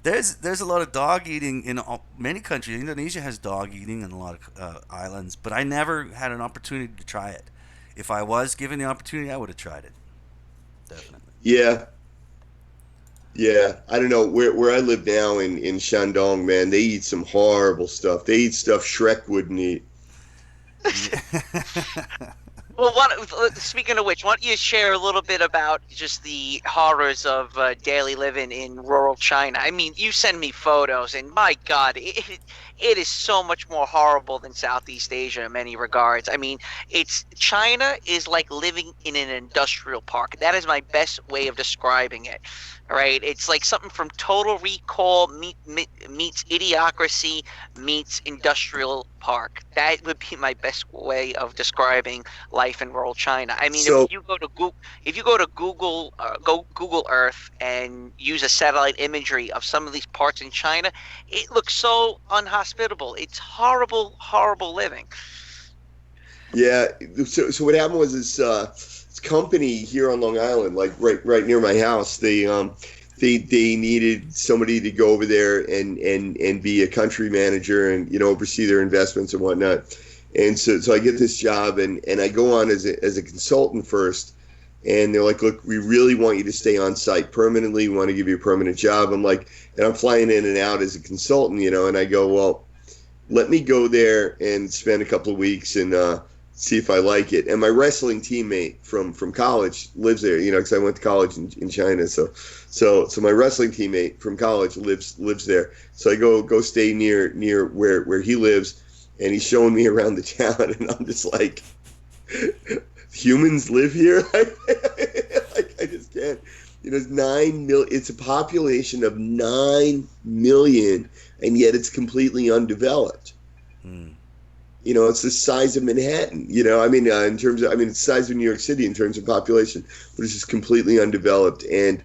There's a lot of dog eating in many countries. Indonesia has dog eating in a lot of islands, but I never had an opportunity to try it. If I was given the opportunity, I would have tried it. Definitely.
Yeah. I don't know where I live now in Shandong, man. They eat some horrible stuff. They eat stuff Shrek wouldn't eat.
Well, speaking of which, why don't you share a little bit about just the horrors of daily living in rural China? I mean, you send me photos, and my God, it is so much more horrible than Southeast Asia in many regards. I mean, China is like living in an industrial park. That is my best way of describing it. Right? It's like something from Total Recall meets Idiocracy meets Industrial Park. That would be my best way of describing life in rural China. I mean, if you go to Google Earth and use a satellite imagery of some of these parts in China, it looks so unhospitable. It's horrible, horrible living.
Yeah. So what happened was this company here on Long Island, like right near my house, they needed somebody to go over there and be a country manager and oversee their investments and whatnot. And so I get this job and I go on as a consultant first, and they're like, look, we really want you to stay on site permanently. We want to give you a permanent job. I'm like, and I'm flying in and out as a consultant, and I go, well, let me go there and spend a couple of weeks and see if I like it. And my wrestling teammate from college lives there, because I went to college in China. So my wrestling teammate from college lives there. So I go stay near where he lives, and he's showing me around the town, and I'm just like, humans live here? Like, I just can't. It's 9 million. It's a population of 9 million, and yet it's completely undeveloped. It's the size of Manhattan, in terms of, it's the size of New York City in terms of population, but it's just completely undeveloped. And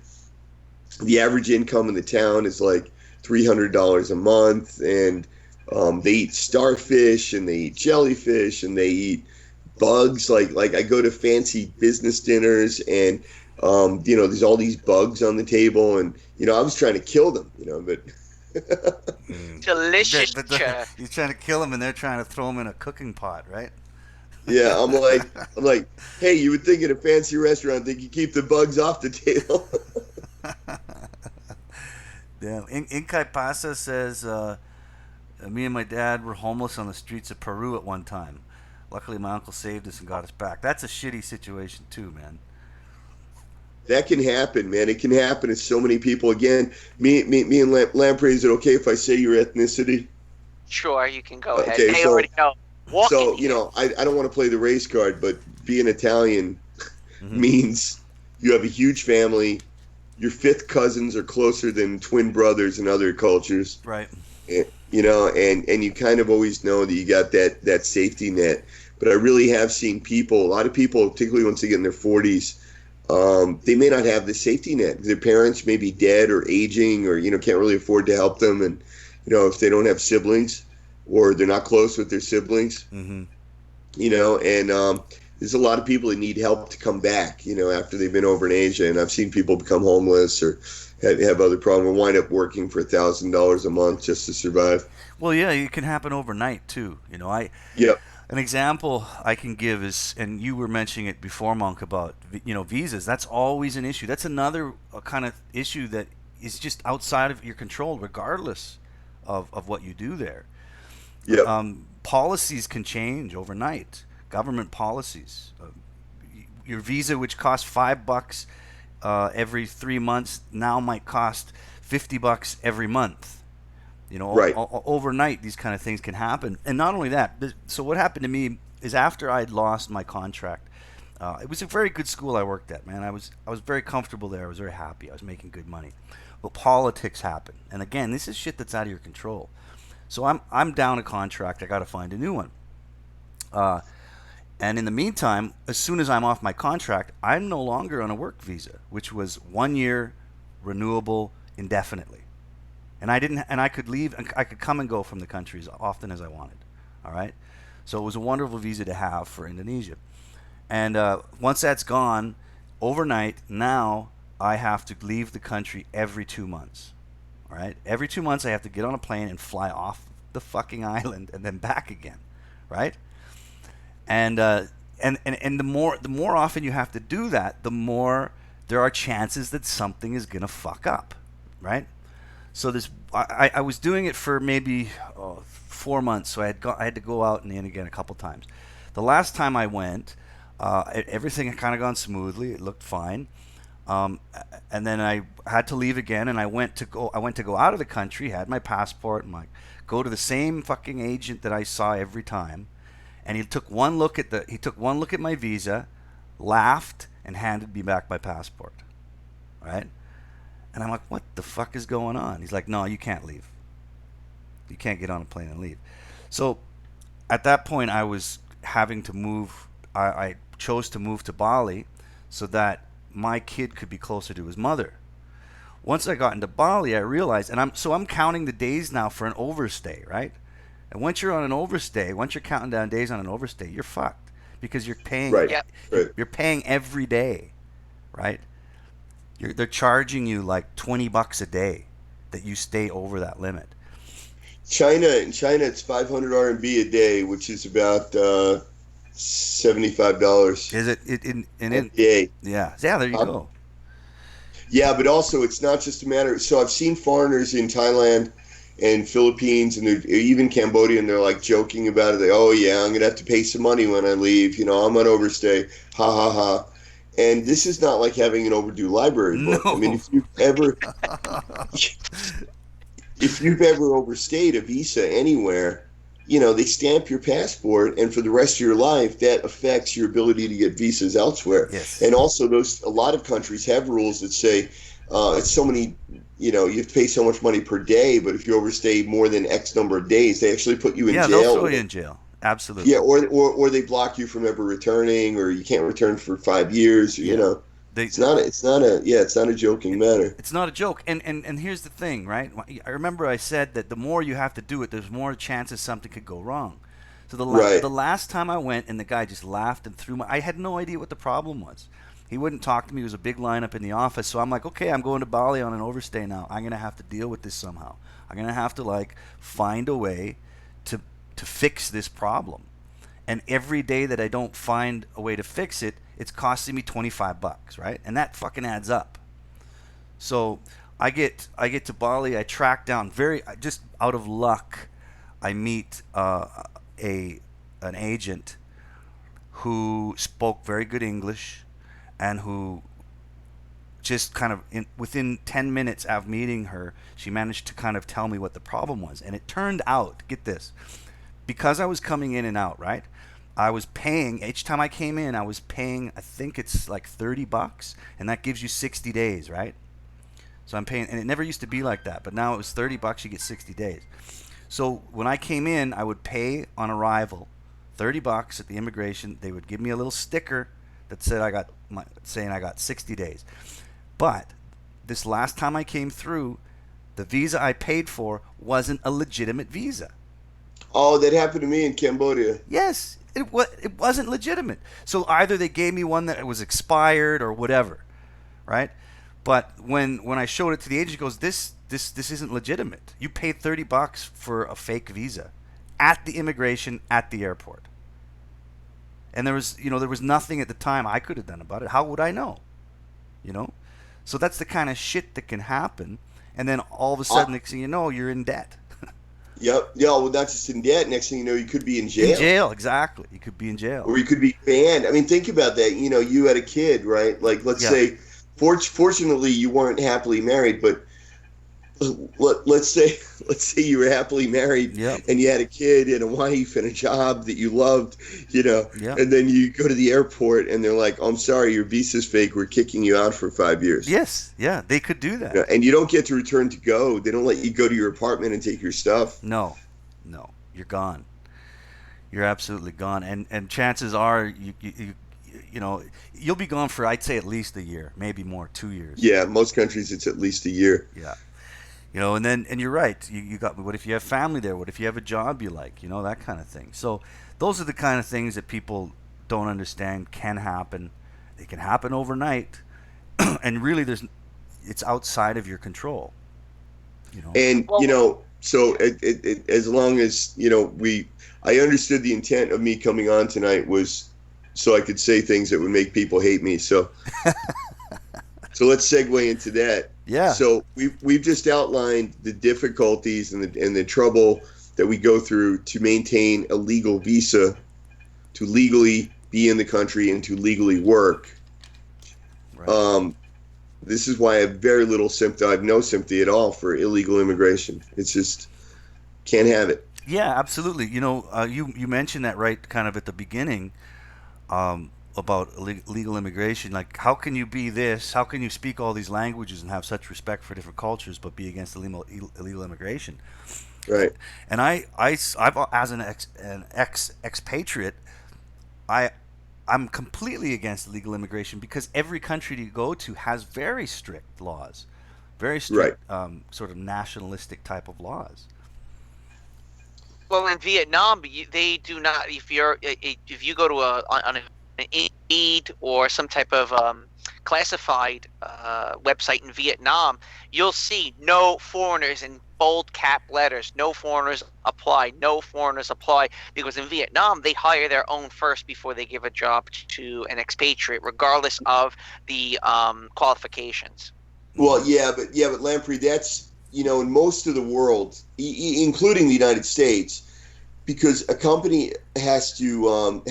the average income in the town is like $300 a month. And they eat starfish and they eat jellyfish and they eat bugs. Like I go to fancy business dinners and, there's all these bugs on the table, and, I was trying to kill them, but...
Delicious.
He's trying to kill him, and they're trying to throw him in a cooking pot, right?
Yeah, I'm like, hey, you would think in a fancy restaurant they could keep the bugs off the table.
Yeah, Inkai Pasa says, me and my dad were homeless on the streets of Peru at one time. Luckily, my uncle saved us and got us back. That's a shitty situation too, man.
That can happen, man. It can happen to so many people. Again, me and Lamprey, is it okay if I say your ethnicity?
Sure, you can go ahead.
Okay,
they already know.
I don't want to play the race card, but being Italian means you have a huge family. Your fifth cousins are closer than twin brothers in other cultures.
Right.
And you kind of always know that you got that safety net. but I really have seen people, a lot of people, particularly once they get in their 40s, they may not have the safety net. Their parents may be dead or aging, or can't really afford to help them, and if they don't have siblings or they're not close with their siblings,
Mm-hmm.
and there's a lot of people that need help to come back, after they've been over in Asia, and I've seen people become homeless or have other problems or wind up working for $1,000 a month just to survive.
Well, yeah, it can happen overnight too.
Yep.
An example I can give is, and you were mentioning it before, Monk, about visas. That's always an issue. That's another kind of issue that is just outside of your control, regardless of what you do there.
Yep.
Policies can change overnight. Government policies. Your visa, which costs $5 every 3 months, now might cost $50 every month.
Right.
Overnight, these kind of things can happen. And not only that, so what happened to me is after I'd lost my contract, it was a very good school I worked at, man. I was very comfortable there. I was very happy. I was making good money. But politics happened. And again, this is shit that's out of your control. So I'm down a contract. I got to find a new one. And in the meantime, as soon as I'm off my contract, I'm no longer on a work visa, which was 1 year, renewable indefinitely. And I could leave, and I could come and go from the country as often as I wanted. All right, so it was a wonderful visa to have for Indonesia. And once that's gone, overnight, now I have to leave the country every 2 months. All right, every 2 months I have to get on a plane and fly off the fucking island and then back again, right? And the more often you have to do that, the more there are chances that something is gonna fuck up, right? So I was doing it for maybe 4 months. So I had to go out and in again a couple times. The last time I went, everything had kind of gone smoothly. It looked fine. And then I had to leave again, and I went to go out of the country. Had my passport and go to the same fucking agent that I saw every time. And he took one look at my visa, laughed, and handed me back my passport. Right? And I'm like, what the fuck is going on? He's like, no, you can't leave. You can't get on a plane and leave. So at that point, I was having to move. I chose to move to Bali so that my kid could be closer to his mother. Once I got into Bali, I realized, and I'm counting the days now for an overstay, right? And once you're on an overstay, once you're counting down days on an overstay, you're fucked because you're paying.
Right.
Yep.
You're paying every day, right? They're charging you like $20 a day that you stay over that limit.
In China, it's 500 RMB a day, which is about $75.
Is it
A day?
Yeah. There you go.
Yeah, but also it's not just a matter. So I've seen foreigners in Thailand and Philippines and even Cambodia, and they're like joking about it. Oh yeah, I'm gonna have to pay some money when I leave. I'm on overstay. Ha ha ha. And this is not like having an overdue library book.
No.
I mean, if you've ever overstayed a visa anywhere, they stamp your passport, and for the rest of your life, that affects your ability to get visas elsewhere.
Yes.
And also, a lot of countries have rules that say it's so many. You have to pay so much money per day, but if you overstay more than X number of days, they actually put you in jail.
Yeah, they'll throw you in jail. Absolutely.
Yeah, or they block you from ever returning, or you can't return for 5 years. It's not a joking matter.
It's not a joke. And here's the thing, right? I remember I said that the more you have to do it, there's more chances something could go wrong. So the last time I went, and the guy just laughed and I had no idea what the problem was. He wouldn't talk to me. It was a big lineup in the office. So I'm like, okay, I'm going to Bali on an overstay now. I'm going to have to deal with this somehow. I'm going to have to find a way to fix this problem. And every day that I don't find a way to fix it, it's costing me $25, right? And that fucking adds up. So I get to Bali. I track down just out of luck. I meet an agent who spoke very good English, and who just kind of within 10 minutes of meeting her, she managed to kind of tell me what the problem was. And it turned out, get this, because I was coming in and out, right? I was paying, each time I came in, I was paying, I think it's like $30, and that gives you 60 days, right? So I'm paying, and it never used to be like that, but now it was $30, you get 60 days. So when I came in, I would pay on arrival $30 at the immigration. They would give me a little sticker that said saying I got 60 days. But this last time I came through, the visa I paid for wasn't a legitimate visa.
Oh, that happened to me in Cambodia.
Yes, it wasn't legitimate. So either they gave me one that was expired or whatever, right? But when I showed it to the agent, he goes, this isn't legitimate. You paid $30 for a fake visa at the immigration at the airport. And there was nothing at the time I could have done about it. How would I know? So that's the kind of shit that can happen. And then all of a sudden, next thing you know, you're in debt.
Yep. Yeah, well, not just in debt. Next thing you know, you could be in jail.
In jail, exactly. You could be in jail.
Or you could be banned. I mean, think about that. You had a kid, right? Like, let's say, fortunately, you weren't happily married, but let's say you were happily married, and you had a kid and a wife and a job that you loved, and then you go to the airport and they're like, "I'm sorry, your visa's fake. We're kicking you out for 5 years."
Yes, yeah, they could do that.
And you don't get to return to go. They don't let you go to your apartment and take your stuff.
No, you're gone. You're absolutely gone. And chances are you'll be gone for, I'd say, at least a year, maybe more, 2 years.
Yeah, most countries it's at least a year.
Yeah. And you're right. You got. What if you have family there? What if you have a job you like? That kind of thing. So those are the kind of things that people don't understand can happen. They can happen overnight, and really, it's outside of your control.
And so as long as I understood the intent of me coming on tonight was so I could say things that would make people hate me. So. So let's segue into that.
Yeah.
So we've just outlined the difficulties and the trouble that we go through to maintain a legal visa, to legally be in the country and to legally work. Right. This is why I have very little sympathy. I have no sympathy at all for illegal immigration. It's just can't have it.
Yeah, absolutely. You mentioned that right kind of at the beginning. About legal immigration, like how can you be this? How can you speak all these languages and have such respect for different cultures, but be against illegal immigration?
Right.
And I've as an expatriate, I'm completely against illegal immigration because every country you go to has very strict laws, very strict sort of nationalistic type of laws.
Well, in Vietnam, they do not. If you go to on an Indeed or some type of classified website in Vietnam, you'll see no foreigners in bold cap letters. No foreigners apply. No foreigners apply, because in Vietnam they hire their own first before they give a job to an expatriate, regardless of the qualifications.
Well, but Lamprey, that's in most of the world, including the United States. Because a company has to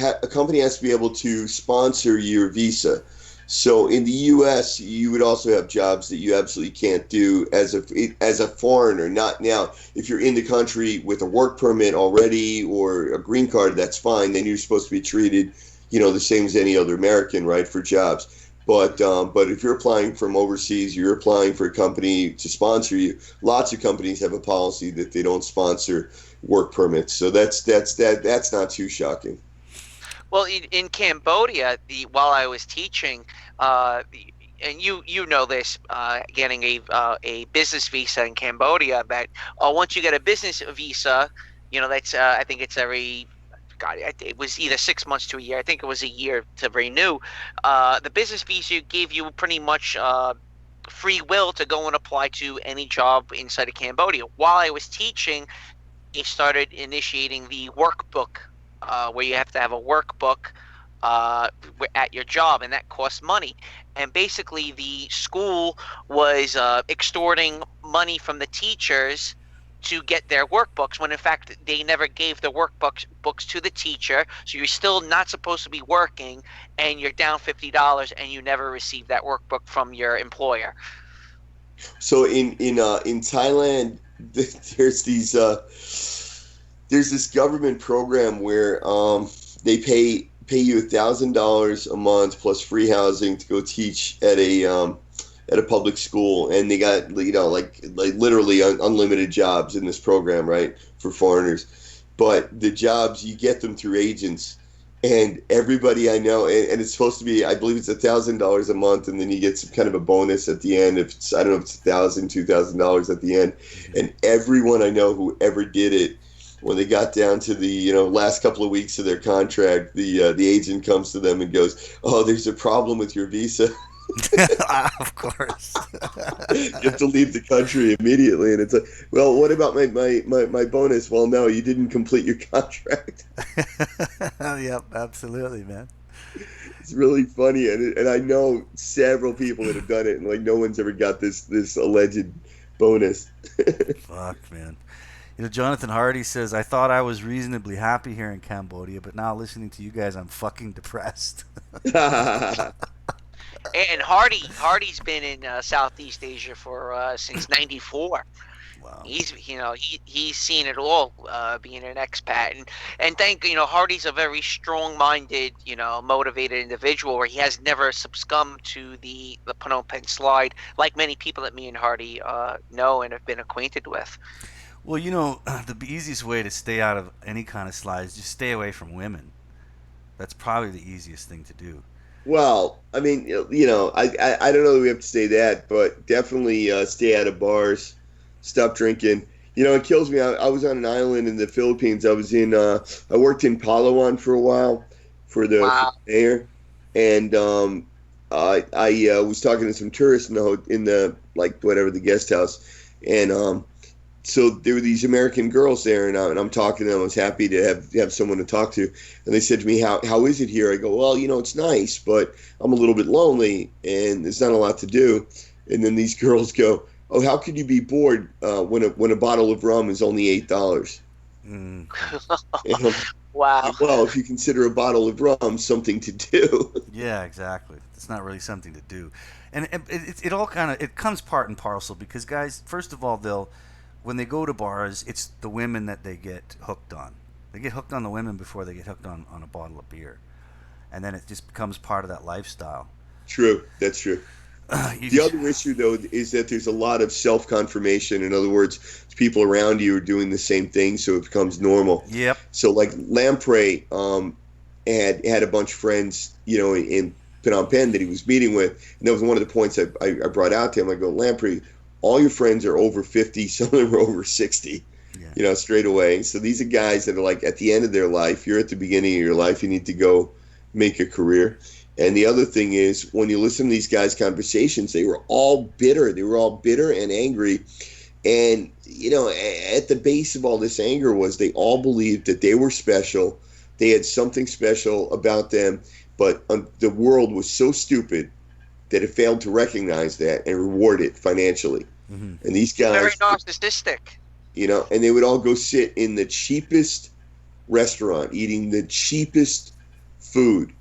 be able to sponsor your visa. So in the U.S., you would also have jobs that you absolutely can't do as a foreigner. Not now. If you're in the country with a work permit already or a green card, that's fine. Then you're supposed to be treated, the same as any other American, right, for jobs. But if you're applying from overseas, you're applying for a company to sponsor you. Lots of companies have a policy that they don't sponsor work permits, so that's not too shocking.
Well, in Cambodia, while I was teaching, and you know this, getting a business visa in Cambodia, that once you get a business visa, that's I think it's every. God, it was either 6 months to a year. I think it was a year to renew. The business visa gave you pretty much free will to go and apply to any job inside of Cambodia. While I was teaching, they started initiating the workbook, where you have to have a workbook at your job, and that costs money. And basically, the school was extorting money from the teachers to get their workbooks, when in fact they never gave the workbooks to the teacher. So you're still not supposed to be working, and you're down $50, and you never receive that workbook from your employer.
So in Thailand, there's this government program where they pay you $1,000 a month plus free housing to go teach at a public school, and they got like literally unlimited jobs in this program, right, for foreigners. but the jobs, you get them through agents. And everybody I know, and it's supposed to be, I believe it's $1,000 a month, and then you get some kind of a bonus at the end. If it's, I don't know if it's $1,000, $2,000 at the end. And everyone I know who ever did it, when they got down to the last couple of weeks of their contract, the agent comes to them and goes, "Oh, there's a problem with your visa."
Of course.
You have to leave the country immediately, and it's like, well, what about my bonus? Well, no, you didn't complete your contract.
Yep, absolutely, man.
It's really funny, and I know several people that have done it, and like no one's ever got this alleged bonus.
Fuck, man. Jonathan Hardy says, I thought I was reasonably happy here in Cambodia, but now listening to you guys, I'm fucking depressed.
And Hardy's been in Southeast Asia for since '94.
Wow.
He's seen it all, being an expat, and Hardy's a very strong-minded, motivated individual where he has never succumbed to the Phnom Penh slide, like many people that me and Hardy know and have been acquainted with.
Well, the easiest way to stay out of any kind of slide is just stay away from women. That's probably the easiest thing to do.
Well, I mean, I don't know that we have to say that, but definitely stay out of bars, stop drinking. It kills me. I was on an island in the Philippines. I worked in Palawan for a while for the mayor, and I was talking to some tourists in the the guest house, and so there were these American girls there, and I'm talking to them. I was happy to have someone to talk to, and they said to me, "How is it here?" I go, "Well, it's nice, but I'm a little bit lonely, and there's not a lot to do." And then these girls go, "Oh, how could you be bored when a bottle of rum is only $8?"
Mm.
Wow.
Well, if you consider a bottle of rum something to do.
Yeah, exactly. It's not really something to do, and it all it comes part and parcel because guys, first of all, when they go to bars, it's the women that they get hooked on. They get hooked on the women before they get hooked on a bottle of beer. And then it just becomes part of that lifestyle.
True. That's true. The other issue, though, is that there's a lot of self-confirmation. In other words, people around you are doing the same thing, so it becomes normal.
Yep.
So, like, Lamprey had a bunch of friends, in Phnom Penh that he was meeting with. And that was one of the points I brought out to him. I go, Lamprey, all your friends are over 50, some of them are over 60, straight away. So these are guys that are like at the end of their life. You're at the beginning of your life. You need to go make a career. And the other thing is, when you listen to these guys' conversations, they were all bitter. They were all bitter and angry. And, at the base of all this anger was they all believed that they were special. They had something special about them. But the world was so stupid that it failed to recognize that and reward it financially. Mm-hmm. And these guys...
Very narcissistic.
And they would all go sit in the cheapest restaurant, eating the cheapest food,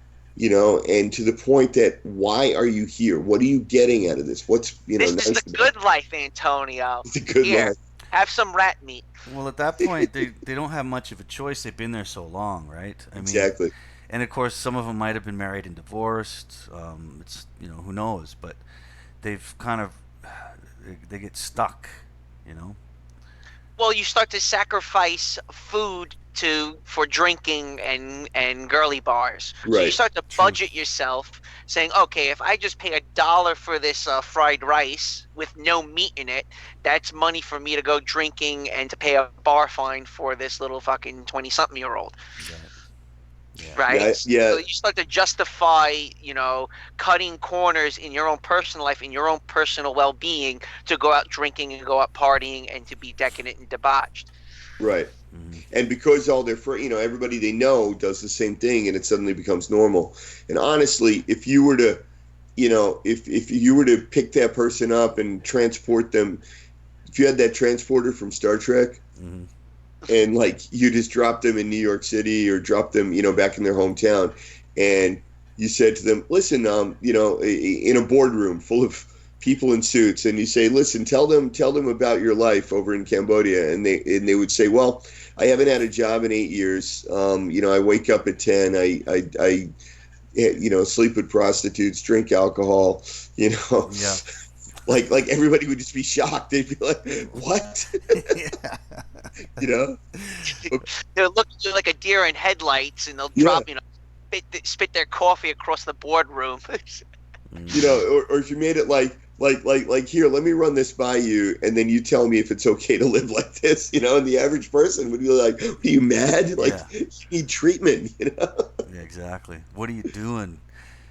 and to the point that, why are you here? What are you getting out of this? What's,
This is the good life, Antonio.
It's a good life.
Have some rat meat.
Well, at that point, they don't have much of a choice. They've been there so long, right?
Exactly.
And of course, some of them might have been married and divorced. It's who knows, but they've they get stuck,
Well, you start to sacrifice food for drinking and girly bars.
Right.
So you start to budget yourself, saying, okay, if I just pay $1 for this fried rice with no meat in it, that's money for me to go drinking and to pay a bar fine for this little fucking 20-something-year-old.
Yeah.
Yeah. Right?
Yeah.
So you start to justify, cutting corners in your own personal life, in your own personal well-being, to go out drinking and go out partying and to be decadent and debauched.
Right. Mm-hmm. And because all their everybody they know does the same thing, and it suddenly becomes normal. And honestly, if you were to, if you were to pick that person up and transport them, if you had that transporter from Star Trek, mm-hmm. and you just dropped them in New York City or dropped them, back in their hometown, and you said to them, listen, in a boardroom full of people in suits, and you say, listen, tell them about your life over in Cambodia, and they would say, well, I haven't had a job in 8 years. I wake up at 10. I sleep with prostitutes, drink alcohol.
Yeah.
like everybody would just be shocked. They'd be like, "What?"
Yeah.
You know?
They'll look at you like a deer in headlights, and they'll
Yeah.
drop, spit their coffee across the boardroom.
You know, or if you made it like here, let me run this by you, and then you tell me if it's okay to live like this, you know, and the average person would be like, "Are you mad? Like,
Yeah.
you need treatment, you know?
Yeah, exactly. What are you doing?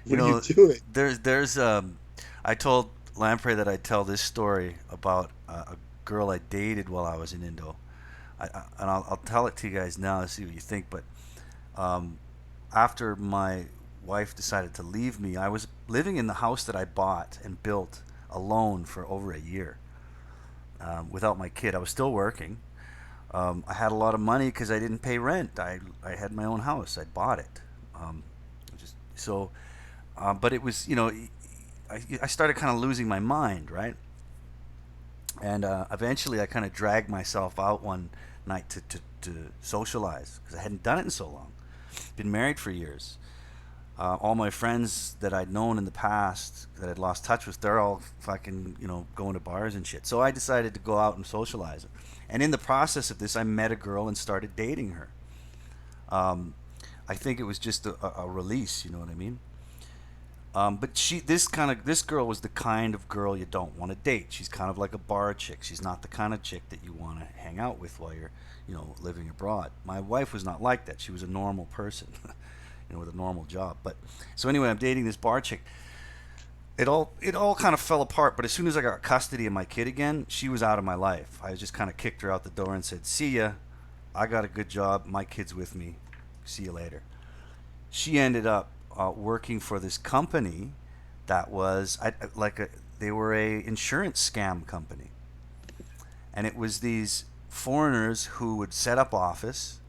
What are you doing?"
There's I told Lamprey that I'd tell this story about a girl I dated while I was in Indo. And I'll tell it to you guys now to see what you think. But after my wife decided to leave me, I was living in the house that I bought and built alone for over a year without my kid. I was still working. I had a lot of money because I didn't pay rent. I had my own house. I bought it. Just so, but it was, I started kind of losing my mind, right? And eventually I kind of dragged myself out one night to socialize because I hadn't done it in so long. Been married for years. All my friends that I'd known in the past that I'd lost touch with, they're all fucking, going to bars and shit. So I decided to go out and socialize. And in the process of this, I met a girl and started dating her. I think it was just a release, you know what I mean? But this girl was the kind of girl you don't want to date. She's kind of like a bar chick. She's not the kind of chick that you want to hang out with while you're, living abroad. My wife was not like that. She was a normal person, with a normal job. But so anyway, I'm dating this bar chick. It all kind of fell apart. But as soon as I got custody of my kid again, she was out of my life. I just kind of kicked her out the door and said, "See ya. I got a good job. My kid's with me. See you later." She ended up working for this company that was they were a insurance scam company, and it was these foreigners who would set up office,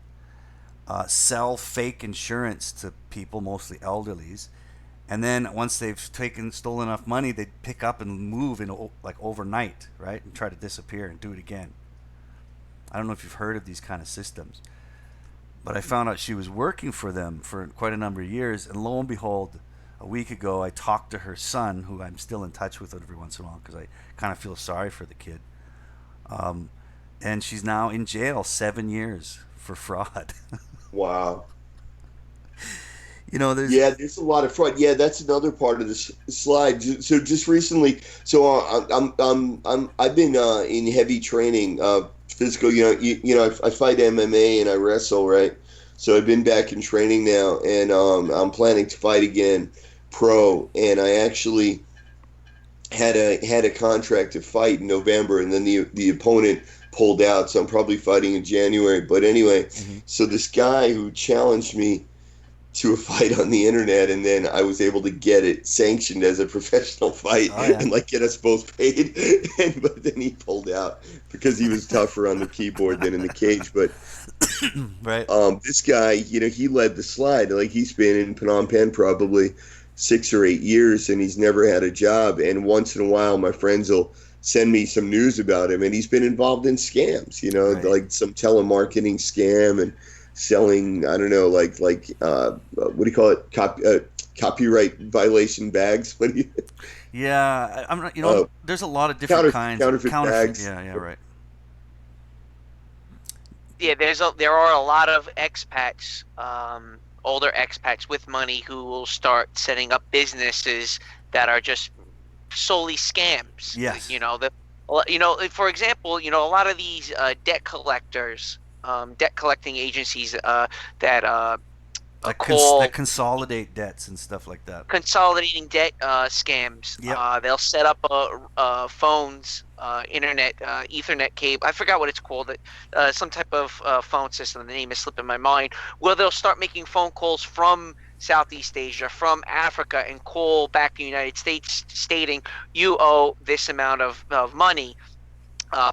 sell fake insurance to people, mostly elderlies, and then once they've stolen enough money, they'd pick up and move in like overnight, right, and try to disappear and do it again. I don't know if you've heard of these kind of systems. But I found out she was working for them for quite a number of years, and lo and behold, a week ago I talked to her son, who I'm still in touch with every once in a while because I kind of feel sorry for the kid. And she's now in jail 7 years for fraud.
Wow.
There's
a lot of fraud. Yeah, that's another part of this slide. So just recently, I've been in heavy training, physical. I fight MMA and I wrestle, right? So I've been back in training now, and I'm planning to fight again, pro. And I actually had a contract to fight in November, and then the opponent pulled out, so I'm probably fighting in January. But anyway, So this guy who challenged me to a fight on the internet, and then I was able to get it sanctioned as a professional fight and get us both paid. But then he pulled out because he was tougher on the keyboard than in the cage. But
right.
This guy, he led the slide. Like, he's been in Phnom Penh probably 6 or 8 years, and he's never had a job. And once in a while, my friends will send me some news about him, and he's been involved in scams,
Right.
like some telemarketing scam and selling, I don't know, what do you call it? Copyright violation bags. What do you?
Yeah, I'm not. There's a lot of different kinds of
counterfeit bags.
Yeah, right.
Yeah, there are a lot of expats, older expats with money who will start setting up businesses that are just solely scams.
Yes.
For example, a lot of these debt collectors, debt collecting agencies that
that consolidate debts and stuff like that.
Consolidating debt scams.
Yep.
They'll set up phones, internet, Ethernet cable. I forgot what it's called. Some type of phone system. The name is slipping my mind. Where they'll start making phone calls from Southeast Asia, from Africa, and call back the United States stating, "You owe this amount of money.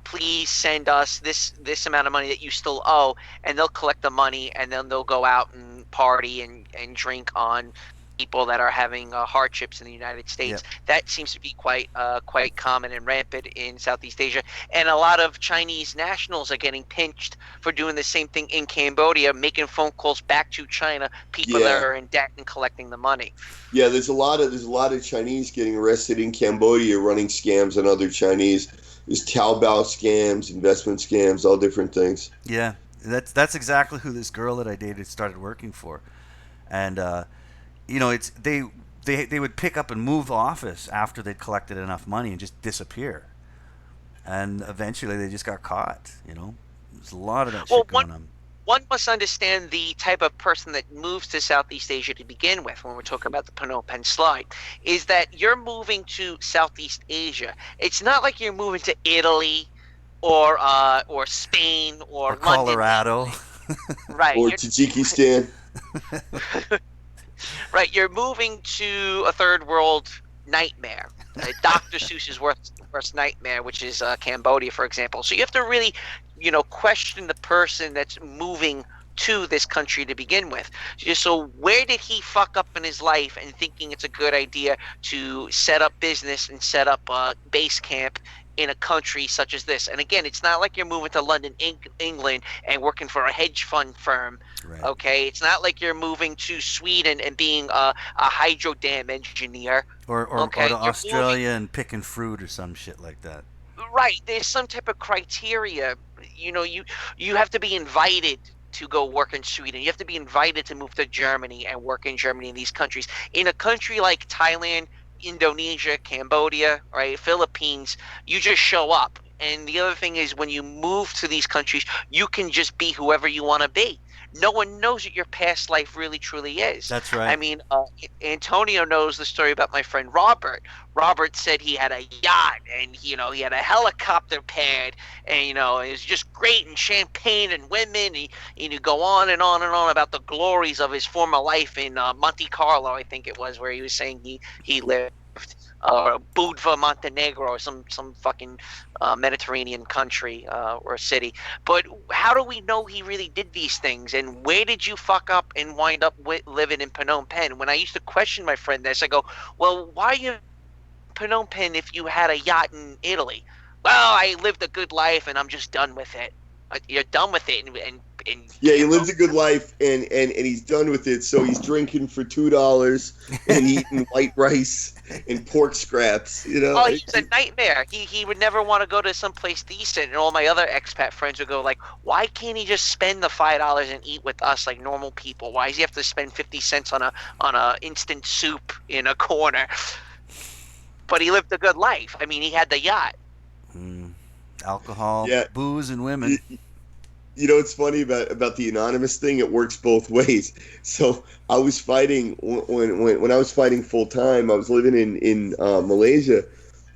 Please send us this amount of money that you still owe," and they'll collect the money, and then they'll go out and party and drink on people that are having hardships in the United
Yep.
States. That seems to be quite common and rampant in Southeast Asia. And a lot of Chinese nationals are getting pinched for doing the same thing in Cambodia, making phone calls back to China, people that
Yeah.
are in debt and collecting the money.
Yeah, there's a lot of Chinese getting arrested in Cambodia running scams on other Chinese. There's Taobao scams, investment scams, all different things.
Yeah, that's exactly who this girl that I dated started working for, and it's they would pick up and move office after they'd collected enough money and just disappear, and eventually they just got caught. There's a lot of that
Well,
shit going on.
one must understand the type of person that moves to Southeast Asia to begin with when we're talking about the Phnom Penh slide, is that you're moving to Southeast Asia. It's not like you're moving to Italy or Spain or London.
Colorado.
Right.
Or Tajikistan.
Right. You're moving to a third world nightmare. Dr. Seuss's worst nightmare, which is Cambodia, for example. So you have to really, question the person that's moving to this country to begin with. So where did he fuck up in his life and thinking it's a good idea to set up business and set up a base camp in a country such as this? And again, it's not like you're moving to London, England and working for a hedge fund firm.
Right.
Okay, it's not like you're moving to Sweden and being a hydro dam engineer.
Or
Okay,
to
you're
Australia and picking fruit or some shit like that.
Right, there's some type of criteria. You have to be invited to go work in Sweden. You have to be invited to move to Germany and work in Germany in these countries. In a country like Thailand, Indonesia, Cambodia, right, Philippines, you just show up. And the other thing is, when you move to these countries, you can just be whoever you want to be. No one knows what your past life really truly is.
That's right.
I mean, Antonio knows the story about my friend Robert. Robert said he had a yacht and he had a helicopter pad, and it was just great, and champagne and women. And you go on and on and on about the glories of his former life in Monte Carlo, I think it was, where he was saying he lived. Budva, Montenegro, or some fucking Mediterranean country or city. But how do we know he really did these things? And where did you fuck up and wind up living in Phnom Penh? When I used to question my friend this, I go, well, why are you in Phnom Penh if you had a yacht in Italy? Well, I lived a good life and I'm just done with it. You're done with it, and
yeah, he lives a good life, and he's done with it. So he's drinking for $2 and eating white rice and pork scraps.
Oh, he's a nightmare. He would never want to go to someplace decent. And all my other expat friends would go like, "Why can't he just spend the $5 and eat with us like normal people? Why does he have to spend 50 cents on a instant soup in a corner?" But he lived a good life. I mean, he had the yacht.
Alcohol, booze, and women.
It's funny about the anonymous thing. It works both ways. So I was fighting when I was fighting full time. I was living in Malaysia,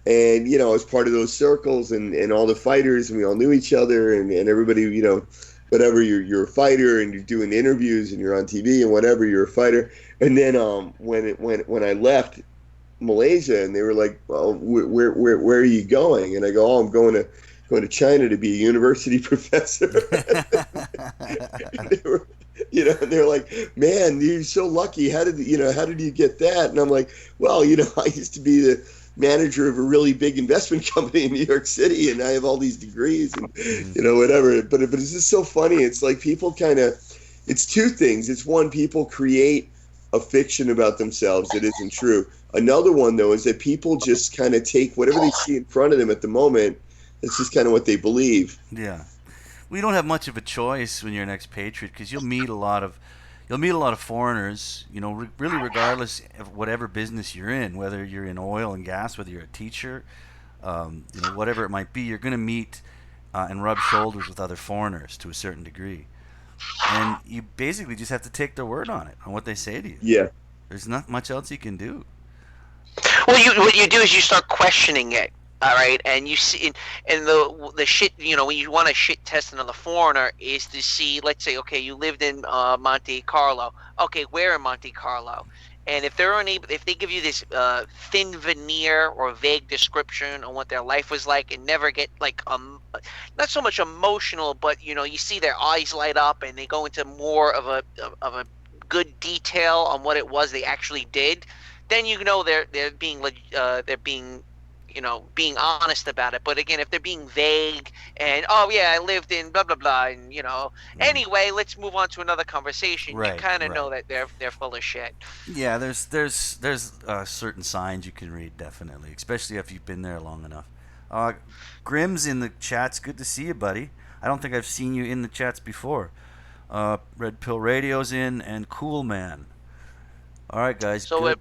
and I was part of those circles and all the fighters, and we all knew each other, and everybody, whatever, you're a fighter and you're doing interviews and you're on TV and whatever, you're a fighter. And then when I left Malaysia, and they were like, "Well, where are you going?" And I go, "Oh, I'm going to China to be a university professor." And they were like, "Man, you're so lucky. How did you get that?" And I'm like, "Well, I used to be the manager of a really big investment company in New York City, and I have all these degrees and whatever." But it's just so funny. It's like people it's two things. It's one, people create a fiction about themselves that isn't true. Another one, though, is that people just kind of take whatever they see in front of them at the moment. It's just kind of what they believe.
Yeah, we don't have much of a choice when you're an expatriate, because you'll meet a lot of foreigners. Really, regardless of whatever business you're in, whether you're in oil and gas, whether you're a teacher, whatever it might be, you're going to meet and rub shoulders with other foreigners to a certain degree, and you basically just have to take their word on it, on what they say to you.
Yeah,
there's not much else you can do.
Well, what you do is you start questioning it. All right, and you see, and the shit, when you want to shit test another foreigner is to see, let's say, okay, you lived in Monte Carlo. Okay, where in Monte Carlo? And if they give you this thin veneer or vague description on what their life was like, and never get like not so much emotional, but you see their eyes light up and they go into more of a good detail on what it was they actually did, then they're being being honest about it. But again, if they're being vague and, oh yeah, I lived in blah blah blah, and anyway, let's move on to another conversation. You
Right,
kind of know
right.
that they're full of shit.
Yeah, there's certain signs you can read, definitely, especially if you've been there long enough. Grim's in the chats. Good to see you, buddy. I don't think I've seen you in the chats before. Red Pill Radio's in, and Cool Man. All right, guys.
So
Good.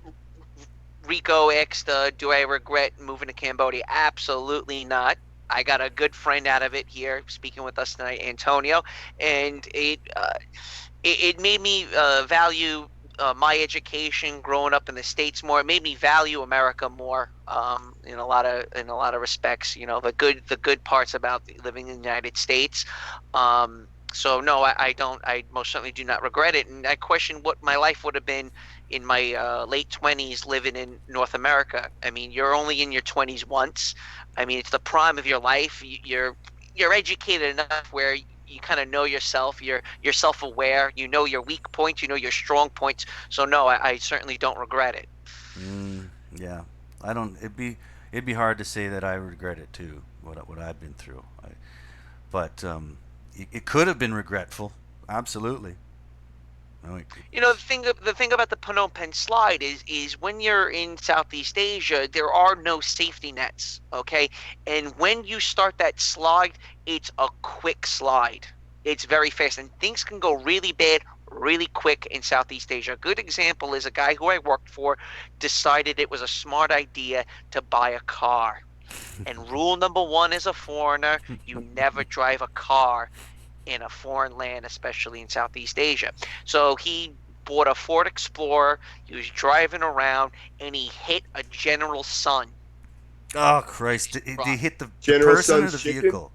Rico asked, do I regret moving to Cambodia? Absolutely not. I got a good friend out of it here speaking with us tonight, Antonio, and it made me value my education growing up in the States more. It made me value America more in a lot of respects. The good parts about living in the United States. So no, I don't. I most certainly do not regret it. And I question what my life would have been in my late 20s living in North America. I mean, you're only in your 20s once. I mean, it's the prime of your life. You're educated enough where you kind of know yourself. You're self-aware. You know your weak points. You know your strong points. So no, I certainly don't regret it.
Yeah, I don't. It'd be hard to say that I regret it too. What I've been through, but it could have been regretful. Absolutely. No,
The thing about the Phnom Penh slide is when you're in Southeast Asia, there are no safety nets, okay? And when you start that slide, it's a quick slide. It's very fast, and things can go really bad really quick in Southeast Asia. A good example is a guy who I worked for decided it was a smart idea to buy a car. And rule number one as a foreigner, you never drive a car in a foreign land, especially in Southeast Asia. So he bought a Ford Explorer. He was driving around, and he hit a General Sun.
Oh Christ! Did he hit the
General
person or
Tso's
the
chicken?
vehicle?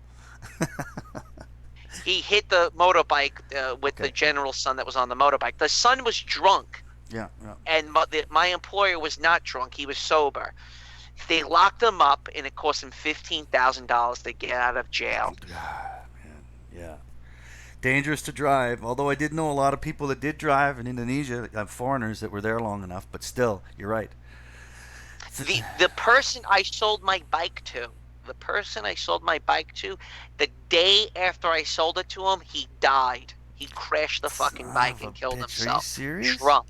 He hit the motorbike with the General Sun that was on the motorbike. The son was drunk,
Yeah.
and my employer was not drunk. He was sober. They locked him up, and it cost him $15,000 to get out of jail.
Man, yeah. Dangerous to drive. Although I did know a lot of people that did drive in Indonesia, foreigners that were there long enough. But still, you're right.
The person I sold my bike to, the day after I sold it to him, he died. He crashed the fucking bike and killed himself.
Are you serious?
Drunk.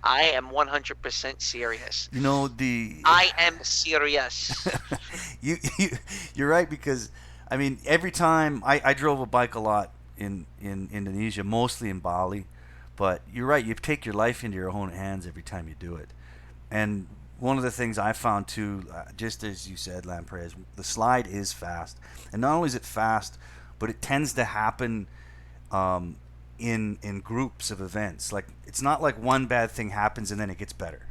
I am 100% serious. I am serious.
You're right, because I mean, every time I drove a bike a lot in Indonesia, mostly in Bali, but you're right, you take your life into your own hands every time you do it. And one of the things I found too, just as you said, Lamprey, the slide is fast, and not only is it fast, but it tends to happen in groups of events. Like, it's not like one bad thing happens and then it gets better.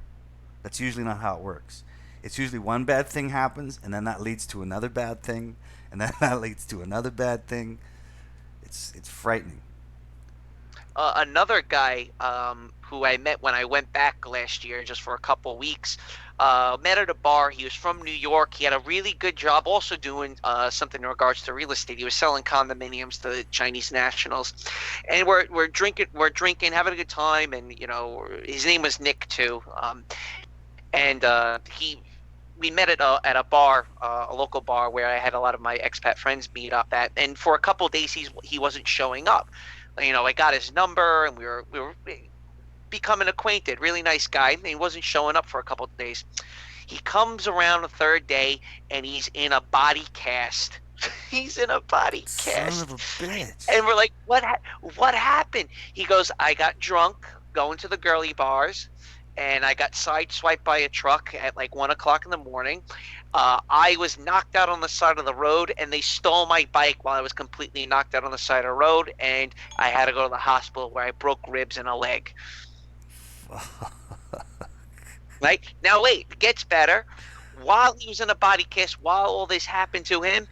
That's usually not how it works. It's usually one bad thing happens, and then that leads to another bad thing, and then that leads to another bad thing. It's frightening.
Another guy who I met when I went back last year just for a couple weeks, met at a bar. He was from New York. He had a really good job also doing something in regards to real estate. He was selling condominiums to Chinese nationals. And we're drinking, having a good time, and his name was Nick too. We met at a bar, a local bar where I had a lot of my expat friends meet up at. And for a couple of days, he wasn't showing up. I got his number, and we were becoming acquainted. Really nice guy. And he wasn't showing up for a couple of days. He comes around the third day, and he's in a body cast. He's in a body cast.
Son of a bitch.
And we're like, what happened? He goes, I got drunk going to the girly bars, and I got sideswiped by a truck at like 1 o'clock in the morning. I was knocked out on the side of the road, and they stole my bike while I was completely knocked out on the side of the road, and I had to go to the hospital where I broke ribs and a leg. Right? Now wait, it gets better. While he was in a body cast, while all this happened to him,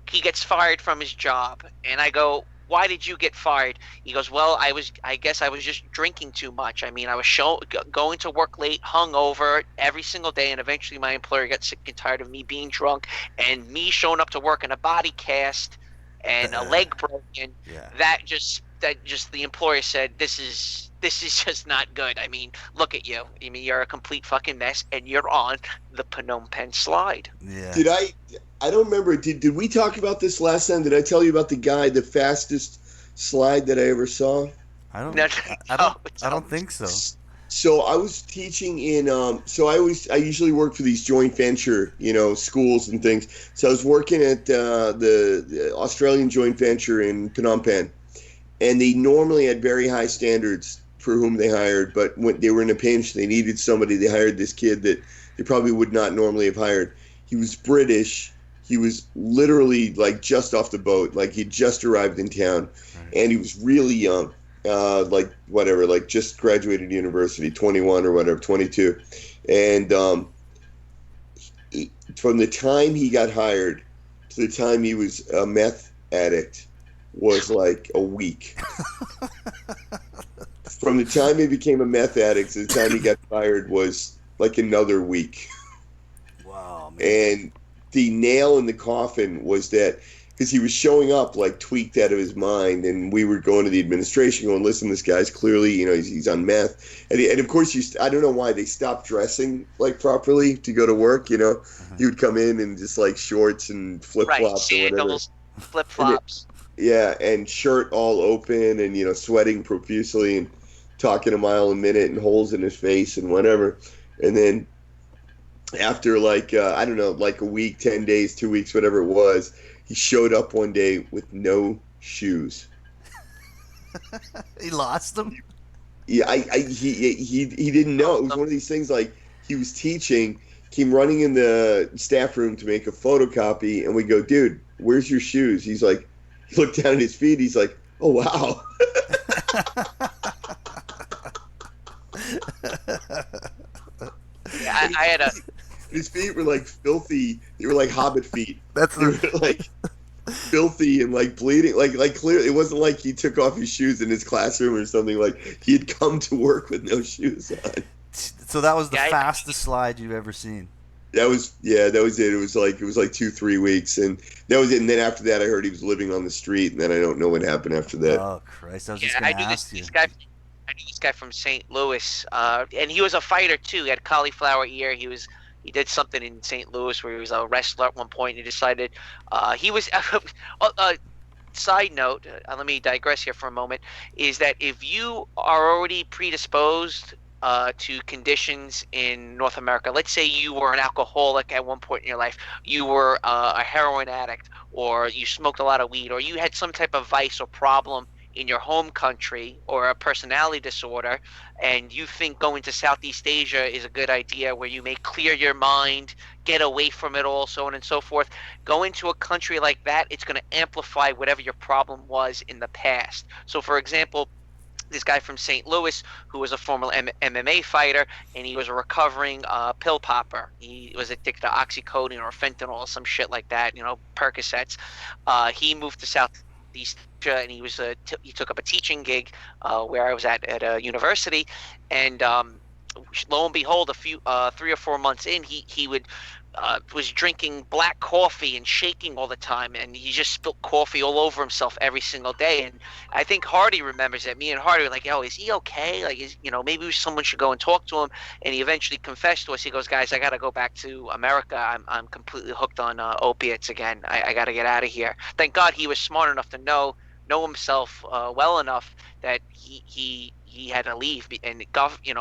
he gets fired from his job. And I go, why did you get fired? He goes, well, I guess I was just drinking too much. I mean, I was going to work late, hungover every single day, and eventually my employer got sick and tired of me being drunk and me showing up to work in a body cast and a leg broken.
Yeah.
That that just the employer said, this is just not good. I mean, look at you. I mean, you're a complete fucking mess, and you're on the Phnom Penh slide.
Yeah.
Did I don't remember. Did we talk about this last time? Did I tell you about the guy, the fastest slide that I ever saw?
I don't.
No,
I don't think so.
So I was teaching in. So I usually work for these joint venture, schools and things. So I was working at the Australian joint venture in Phnom Penh, and they normally had very high standards for whom they hired. But when they were in a pinch, they needed somebody. They hired this kid that they probably would not normally have hired. He was British. He was literally like just off the boat, like he'd just arrived in town, and he was really young, like just graduated university, 21 or whatever, 22, and from the time he got hired to the time he was a meth addict was like a week. From the time he became a meth addict to the time he got fired was like another week.
Wow, man.
And the nail in the coffin was that because he was showing up like tweaked out of his mind, and we were going to the administration going, listen, this guy's clearly, he's on meth. And of course, I don't know why they stopped dressing like properly to go to work, He would come in and just like shorts and flip-flops or whatever.
Flip-flops.
And shirt all open and, sweating profusely and talking a mile a minute and holes in his face and whatever. And then after like a week, 10 days, 2 weeks, whatever it was, he showed up one day with no shoes.
He lost them?
Yeah, he didn't know. It was one of these things like he was teaching, came running in the staff room to make a photocopy, and we go, dude, where's your shoes? He's like, he looked down at his feet, he's like, oh, wow.
Yeah, I had a...
His feet were like filthy. They were like hobbit feet. They were like filthy and like bleeding. Like clearly, it wasn't like he took off his shoes in his classroom or something. Like he had come to work with no shoes on.
So that was the fastest slide you've ever seen.
That was it. It was like 2-3 weeks, and that was it. And then after that, I heard he was living on the street, and then I don't know what happened after that.
Oh Christ! I was just gonna ask you.
I knew this guy from St. Louis, and he was a fighter too. He had cauliflower ear. He did something in St. Louis where he was a wrestler at one point. He decided he was. Side note, let me digress here for a moment, is that if you are already predisposed to conditions in North America, let's say you were an alcoholic at one point in your life, you were a heroin addict, or you smoked a lot of weed, or you had some type of vice or problem in your home country, or a personality disorder, and you think going to Southeast Asia is a good idea where you may clear your mind, get away from it all, so on and so forth, go into a country like that, it's going to amplify whatever your problem was in the past. So for example, this guy from St. Louis who was a former MMA fighter, and he was a recovering pill popper. He was addicted to oxycodone or fentanyl or some shit like that, Percocets. He moved to Southeast Asia, and he took up a teaching gig where I was at a university, and lo and behold, a few 3 or 4 months in, he was drinking black coffee and shaking all the time, and he just spilled coffee all over himself every single day. And I think Hardy remembers that. Me and Hardy were like, "Oh, is he okay? Like, maybe someone should go and talk to him." And he eventually confessed to us. He goes, "Guys, I got to go back to America. I'm completely hooked on opiates again. I got to get out of here." Thank God he was smart enough to know himself well enough that he had to leave. And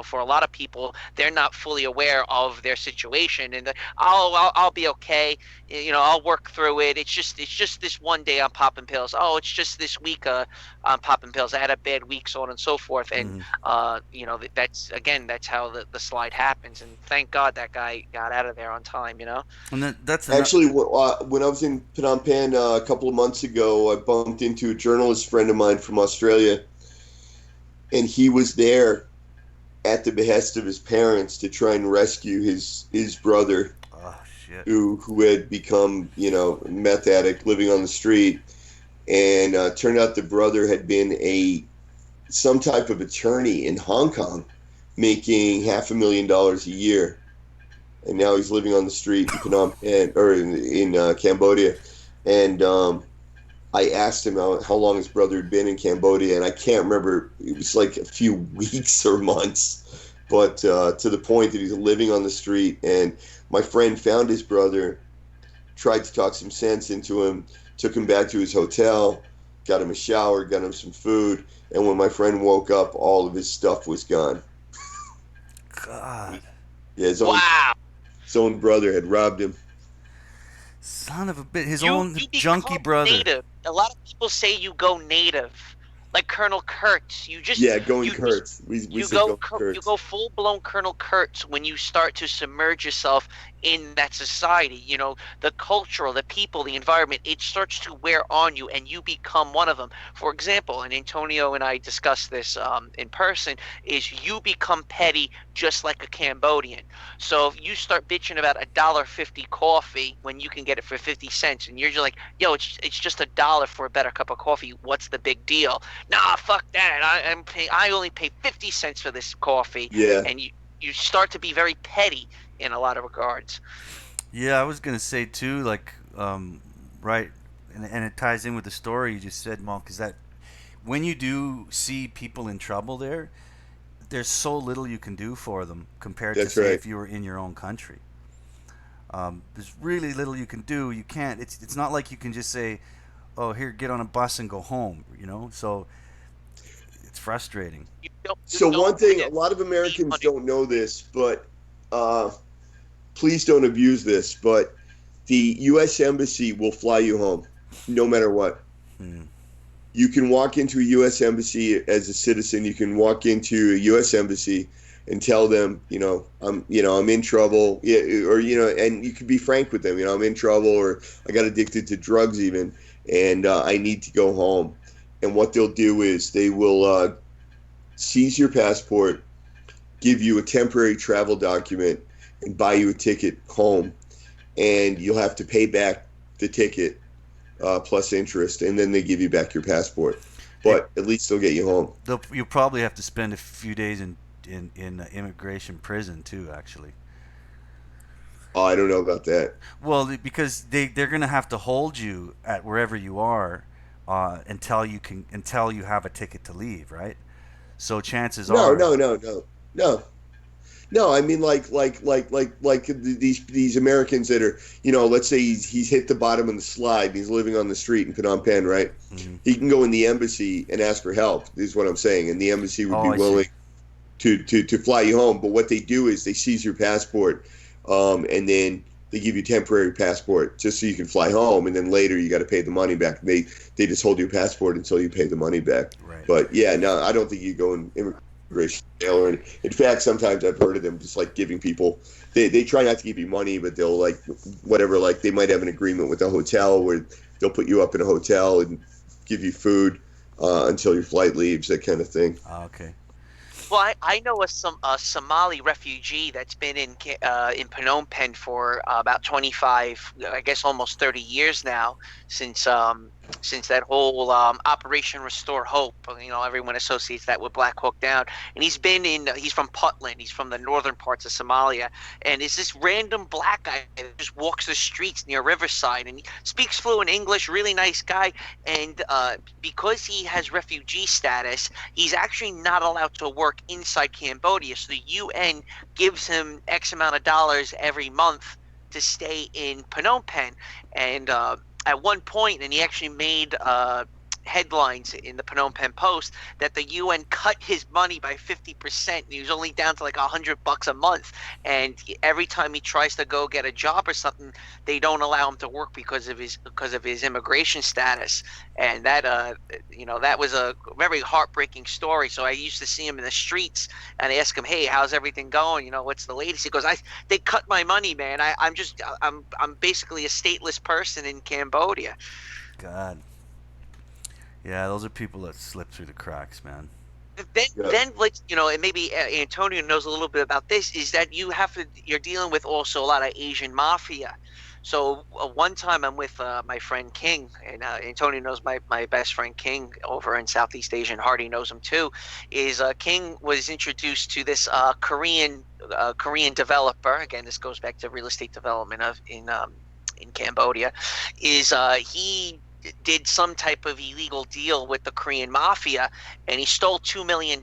for a lot of people, they're not fully aware of their situation, and I'll be okay, I'll work through it. It's just this one day I'm popping pills. Oh, it's just this week I'm popping pills. I had a bad week, so on and so forth. And that's how the slide happens. And thank God that guy got out of there on time.
And that's
actually when I was in Phnom Penh a couple of months ago, I bumped into a journalist friend of mine from Australia. And he was there at the behest of his parents to try and rescue his brother, who had become, meth addict, living on the street. And turned out the brother had been some type of attorney in Hong Kong, making $500,000 a year. And now he's living on the street in Phnom Penh, or in Cambodia. And I asked him how long his brother had been in Cambodia, and I can't remember. It was like a few weeks or months, but to the point that he's living on the street. And my friend found his brother, tried to talk some sense into him, took him back to his hotel, got him a shower, got him some food, and when my friend woke up, all of his stuff was gone.
God.
Yeah,
Wow.
his own brother had robbed him.
Son of a bit. His own
You
junkie
become
brother.
native. A lot of people say you go native, like Colonel Kurtz. You just
Yeah, going
you,
Kurtz. We
you
said
go
going Kurtz.
you go full blown Colonel Kurtz when you start to submerge yourself in that society. You know, the cultural, the people, the environment. It starts to wear on you, and you become one of them. For example, and Antonio and I discussed this in person. Is you become petty just like a Cambodian. So if you start bitching about $1.50 coffee when you can get it for 50 cents, and you're just like, yo, it's just $1 for a better cup of coffee. What's the big deal? Nah, fuck that. I only pay 50 cents for this coffee.
Yeah.
And you start to be very petty in a lot of regards.
Yeah, I was gonna say too, like, right, and it ties in with the story you just said, Monk, is that when you do see people in trouble there's so little you can do for them compared
That's
to say
right.
if you were in your own country. There's really little you can do. You can't. It's not like you can just say, "Oh, here, get on a bus and go home." You know, so it's frustrating.
So one thing, a lot of Americans don't know this, but please don't abuse this, but the U.S. Embassy will fly you home, no matter what. You can walk into a U.S. Embassy as a citizen. You can walk into a U.S. Embassy and tell them, I'm in trouble, or and you can be frank with them. I'm in trouble, or I got addicted to drugs even, and I need to go home. And what they'll do is they will seize your passport, give you a temporary travel document, and buy you a ticket home. And you'll have to pay back the ticket plus interest, and then they give you back your passport. But at least they'll get you home.
You'll probably have to spend a few days in immigration prison too, actually.
Oh, I don't know about that.
Well, because they're going to have to hold you at wherever you are until you have a ticket to leave, right? So chances are.
No. I mean, like these Americans that are, let's say he's hit the bottom of the slide and he's living on the street in Phnom Penh, right? Mm-hmm. He can go in the embassy and ask for help. Is what I'm saying, and the embassy would be willing to fly you home. But what they do is they seize your passport, and then they give you a temporary passport just so you can fly home, and then later you got to pay the money back. They just hold your passport until you pay the money back.
Right.
But yeah, no, I don't think you go in immigration jail. Or in fact, sometimes I've heard of them just like giving people. They try not to give you money, but they'll like whatever. Like they might have an agreement with a hotel where they'll put you up in a hotel and give you food until your flight leaves, that kind of thing.
Okay.
Well, I know a Somali refugee that's been in Phnom Penh for about 25, I guess almost 30 years now, since that whole Operation Restore Hope. Everyone associates that with Black Hawk Down, and he's from Puntland. He's from the northern parts of Somalia, and is this random black guy that just walks the streets near Riverside, and he speaks fluent English. Really nice guy, and because he has refugee status, he's actually not allowed to work inside Cambodia. So the UN gives him X amount of dollars every month to stay in Phnom Penh, and at one point, and he actually made headlines in the Phnom Penh Post that the UN cut his money by 50%, and he was only down to like $100 a month. And every time he tries to go get a job or something, they don't allow him to work because of his immigration status. And that that was a very heartbreaking story. So I used to see him in the streets and ask him, "Hey, how's everything going? What's the latest?" He goes, "They cut my money, man. I'm basically a stateless person in Cambodia."
God. Yeah, those are people that slip through the cracks, man.
Then and maybe Antonio knows a little bit about this, is that you're dealing with also a lot of Asian mafia. So one time I'm with my friend King, and Antonio knows my best friend King over in Southeast Asia, and Hardy knows him too. Is King was introduced to this Korean developer. Again, this goes back to real estate development in Cambodia. Is he did some type of illegal deal with the Korean mafia, and he stole $2 million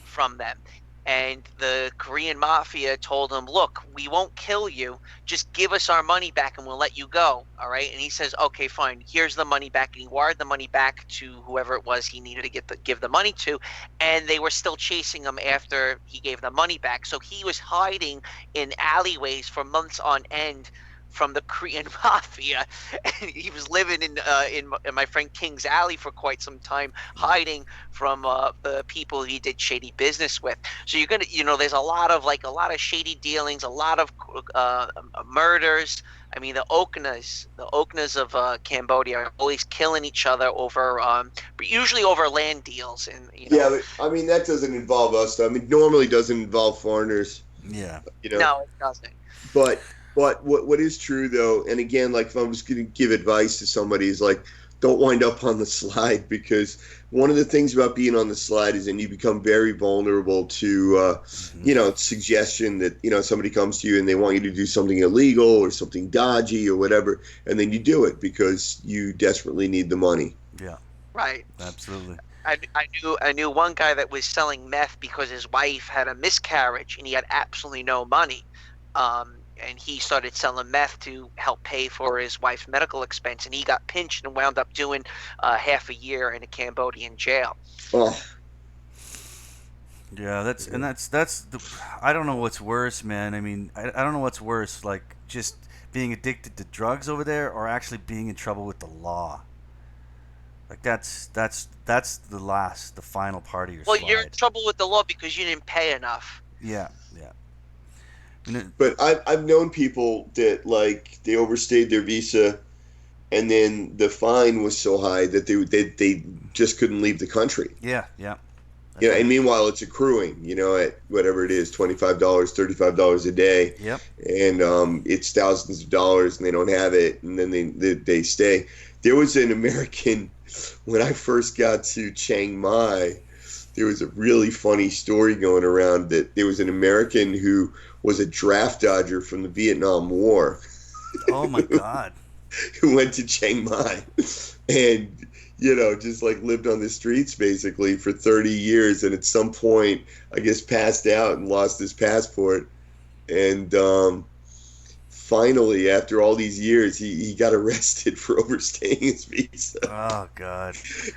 from them. And the Korean mafia told him, look, we won't kill you. Just give us our money back and we'll let you go. All right. And he says, okay, fine. Here's the money back. And he wired the money back to whoever it was he needed to give the money to. And they were still chasing him after he gave the money back. So he was hiding in alleyways for months on end from the Korean mafia, and he was living in my friend King's Alley for quite some time, hiding from the people he did shady business with. So you're gonna, there's a lot of shady dealings, a lot of murders. I mean, the Oknas of Cambodia are always killing each other over, but usually over land deals. And
yeah, but, I mean that doesn't involve us. Though. I mean, normally doesn't involve foreigners.
Yeah,
No, it doesn't.
But what is true though, and again, like if I was going to give advice to somebody, is like don't wind up on the slide, because one of the things about being on the slide is then you become very vulnerable to suggestion that somebody comes to you and they want you to do something illegal or something dodgy or whatever, and then you do it because you desperately need the money.
Yeah,
right,
absolutely.
I knew one guy that was selling meth because his wife had a miscarriage and he had absolutely no money. And he started selling meth to help pay for his wife's medical expense, and he got pinched and wound up doing half a year in a Cambodian jail.
Oh.
Yeah, that's the. I don't know what's worse, man. I mean, I don't know what's worse, like just being addicted to drugs over there, or actually being in trouble with the law. Like that's the final part of your slide.
Well, you're in trouble with the law because you didn't pay enough.
Yeah.
But I've known people that like they overstayed their visa, and then the fine was so high that they just couldn't leave the country.
Yeah.
And meanwhile it's accruing, at whatever it is, $25, $35 a day.
Yep.
And it's thousands of dollars, and they don't have it, and then they stay. There was an American when I first got to Chiang Mai. There was a really funny story going around that there was an American who was a draft dodger from the Vietnam War.
Oh my God.
Who went to Chiang Mai and, just like lived on the streets basically for 30 years. And at some point, I guess, passed out and lost his passport. And finally, after all these years, he got arrested for overstaying his visa.
Oh God!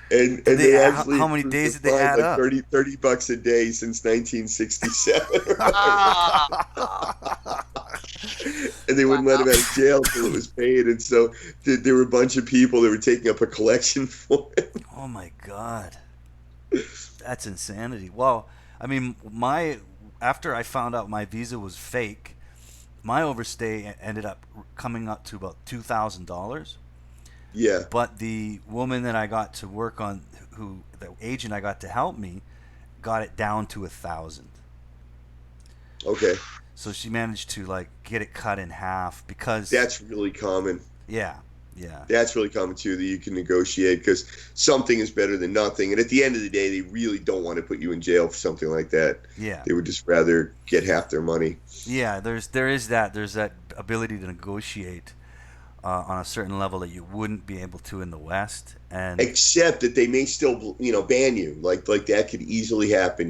And they actually,
how many days did they add up?
$30 a day since 1967. And they wouldn't let him out of jail until it was paid. And so there were a bunch of people that were taking up a collection for him.
Oh my God, that's insanity. Well, I mean, after I found out my visa was fake, my overstay ended up coming up to about $2,000.
Yeah.
But the woman that I got to work on, the agent I got to help me, got it down to $1,000.
Okay.
So she managed to get it cut in half because
that's really common.
Yeah.
That's really common too, that you can negotiate because something is better than nothing. And at the end of the day, they really don't want to put you in jail for something like that.
Yeah.
They would just rather get half their money.
Yeah, there's that ability to negotiate on a certain level that you wouldn't be able to in the West, and except
that they may still ban you. Like that could easily happen.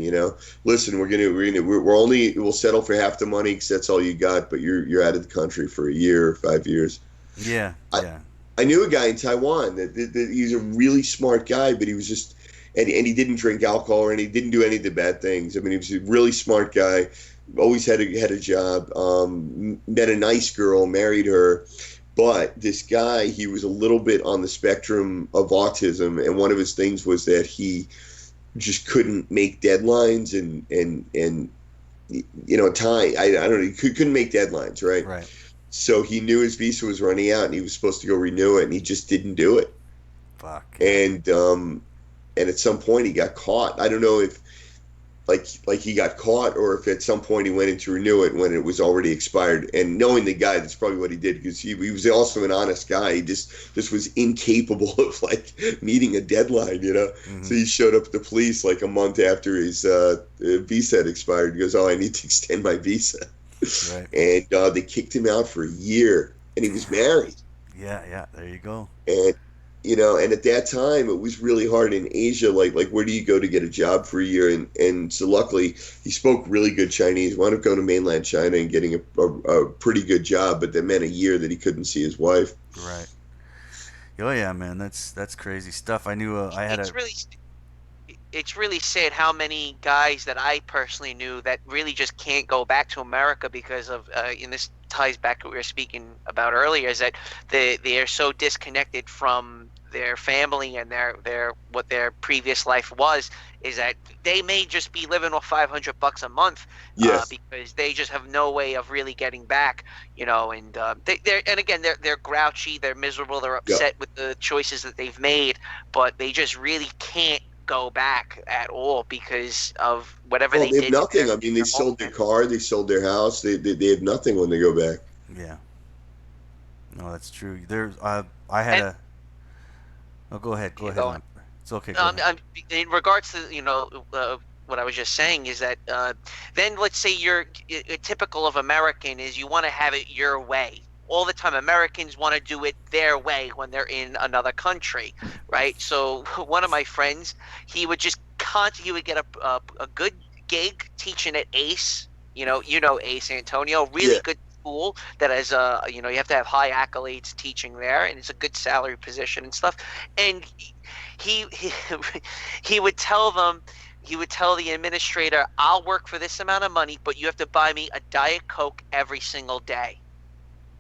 Listen, we'll settle for half the money because that's all you got, but you're out of the country for a year or 5 years.
Yeah.
I knew a guy in Taiwan that he's a really smart guy, but he was just and he didn't drink alcohol and he didn't do any of the bad things. I mean, he was a really smart guy. Always had a job. Met a nice girl, married her. But this guy, he was a little bit on the spectrum of autism, and one of his things was that he just couldn't make deadlines and time. I don't know. He couldn't make deadlines, right?
Right.
So he knew his visa was running out, and he was supposed to go renew it, and he just didn't do it.
Fuck.
And at some point he got caught. I don't know if like he got caught or if at some point he went in to renew it when it was already expired. And knowing the guy, that's probably what he did, because he was also an honest guy. He just was incapable of meeting a deadline,
Mm-hmm.
So he showed up at the police a month after his visa had expired. He goes, "Oh, I need to extend my visa."
Right.
And they kicked him out for a year, and he was married.
Yeah, there you go.
And and at that time it was really hard in Asia. Like where do you go to get a job for a year? And so luckily he spoke really good Chinese. Wound up going to mainland China and getting a pretty good job, but that meant a year that he couldn't see his wife.
Right. Oh yeah, man, that's crazy stuff. I knew I had
it's really sad how many guys that I personally knew that really just can't go back to America because of, and this ties back to what we were speaking about earlier, is that they are so disconnected from their family and their what their previous life was, is that they may just be living off $500 a month,
Yes.
because they just have no way of really getting back, and they're grouchy, they're miserable, they're upset with the choices that they've made, but they just really can't go back at all because of whatever they
have
did.
Nothing. I mean, they sold their car, they sold their house. They have nothing when they go back.
Yeah. No, that's true. I had Oh, go ahead. Go ahead. It's okay. Go ahead.
In regards to what I was just saying is that then let's say you're typical of American is you want to have it your way. All the time Americans want to do it their way when they're in another country, right? So one of my friends, he would get a good gig teaching at Ace, Ace, Antonio, really good school that has you have to have high accolades teaching there, and it's a good salary position and stuff. And he would tell them, he would tell the administrator, I'll work for this amount of money, but you have to buy me a Diet Coke every single day.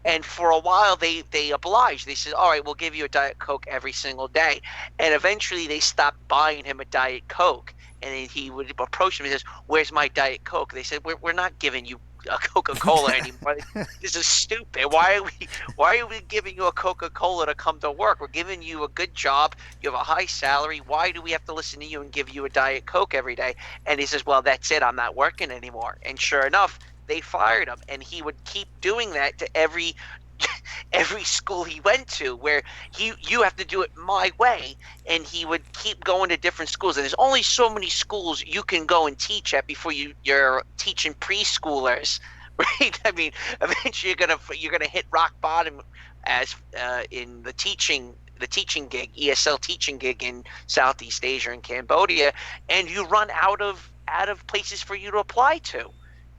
And for a while, they obliged. They said, all right, we'll give you a Diet Coke every single day. And eventually, they stopped buying him a Diet Coke. And then he would approach them and says, where's my Diet Coke? They said, we're not giving you a Coca-Cola anymore. This is stupid. Why are we giving you a Coca-Cola to come to work? We're giving you a good job. You have a high salary. Why do we have to listen to you and give you a Diet Coke every day? And he says, well, that's it. I'm not working anymore. And sure enough, they fired him, and he would keep doing that to every school he went to, where you have to do it my way, and he would keep going to different schools. And there's only so many schools you can go and teach at before you're teaching preschoolers, right? I mean, eventually you're gonna hit rock bottom as in the teaching gig, ESL teaching gig in Southeast Asia and Cambodia, and you run out of places for you to apply to.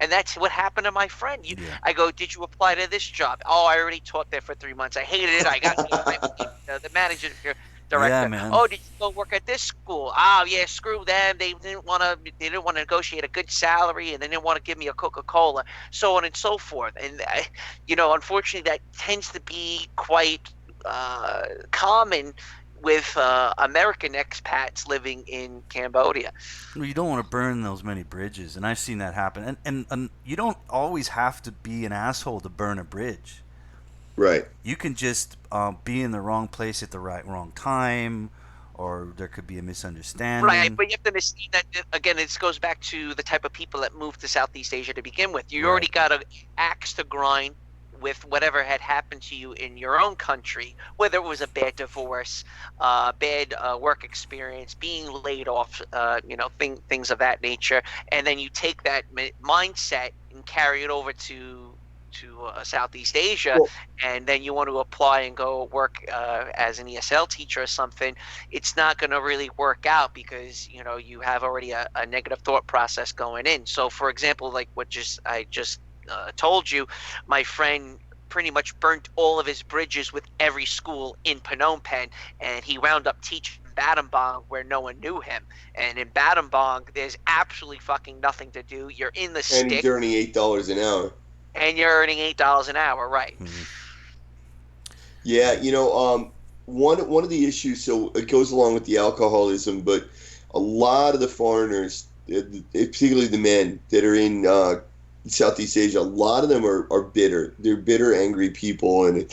And that's what happened to my friend. I go, did you apply to this job? Oh, I already taught there for 3 months. I hated it. I got the manager director.
Yeah, man.
Oh, did you go work at this school? Oh, yeah, screw them. They didn't want to negotiate a good salary, and they didn't want to give me a Coca-Cola, so on and so forth. And unfortunately, that tends to be quite common with American expats living in Cambodia.
Well, you don't want to burn those many bridges, and I've seen that happen. And you don't always have to be an asshole to burn a bridge.
Right.
You can just be in the wrong place at the wrong time, or there could be a misunderstanding.
Right, but you have to understand that, again, this goes back to the type of people that moved to Southeast Asia to begin with. You already got an axe to grind with whatever had happened to you in your own country, whether it was a bad divorce, bad work experience, being laid off, things of that nature, and then you take that mindset and carry it over to Southeast Asia, and then you want to apply and go work as an ESL teacher or something. It's not going to really work out because you have already a negative thought process going in. So, for example, like I just told you, my friend pretty much burnt all of his bridges with every school in Phnom Penh, and he wound up teaching Battambang where no one knew him. And in Battambang, there's absolutely fucking nothing to do. You're in the stick.
And he's earning $8 an hour.
And you're earning $8 an hour, right?
Mm-hmm.
Yeah, one of the issues, so it goes along with the alcoholism, but a lot of the foreigners, particularly the men that are in Southeast Asia, a lot of them are bitter. They're bitter, angry people, and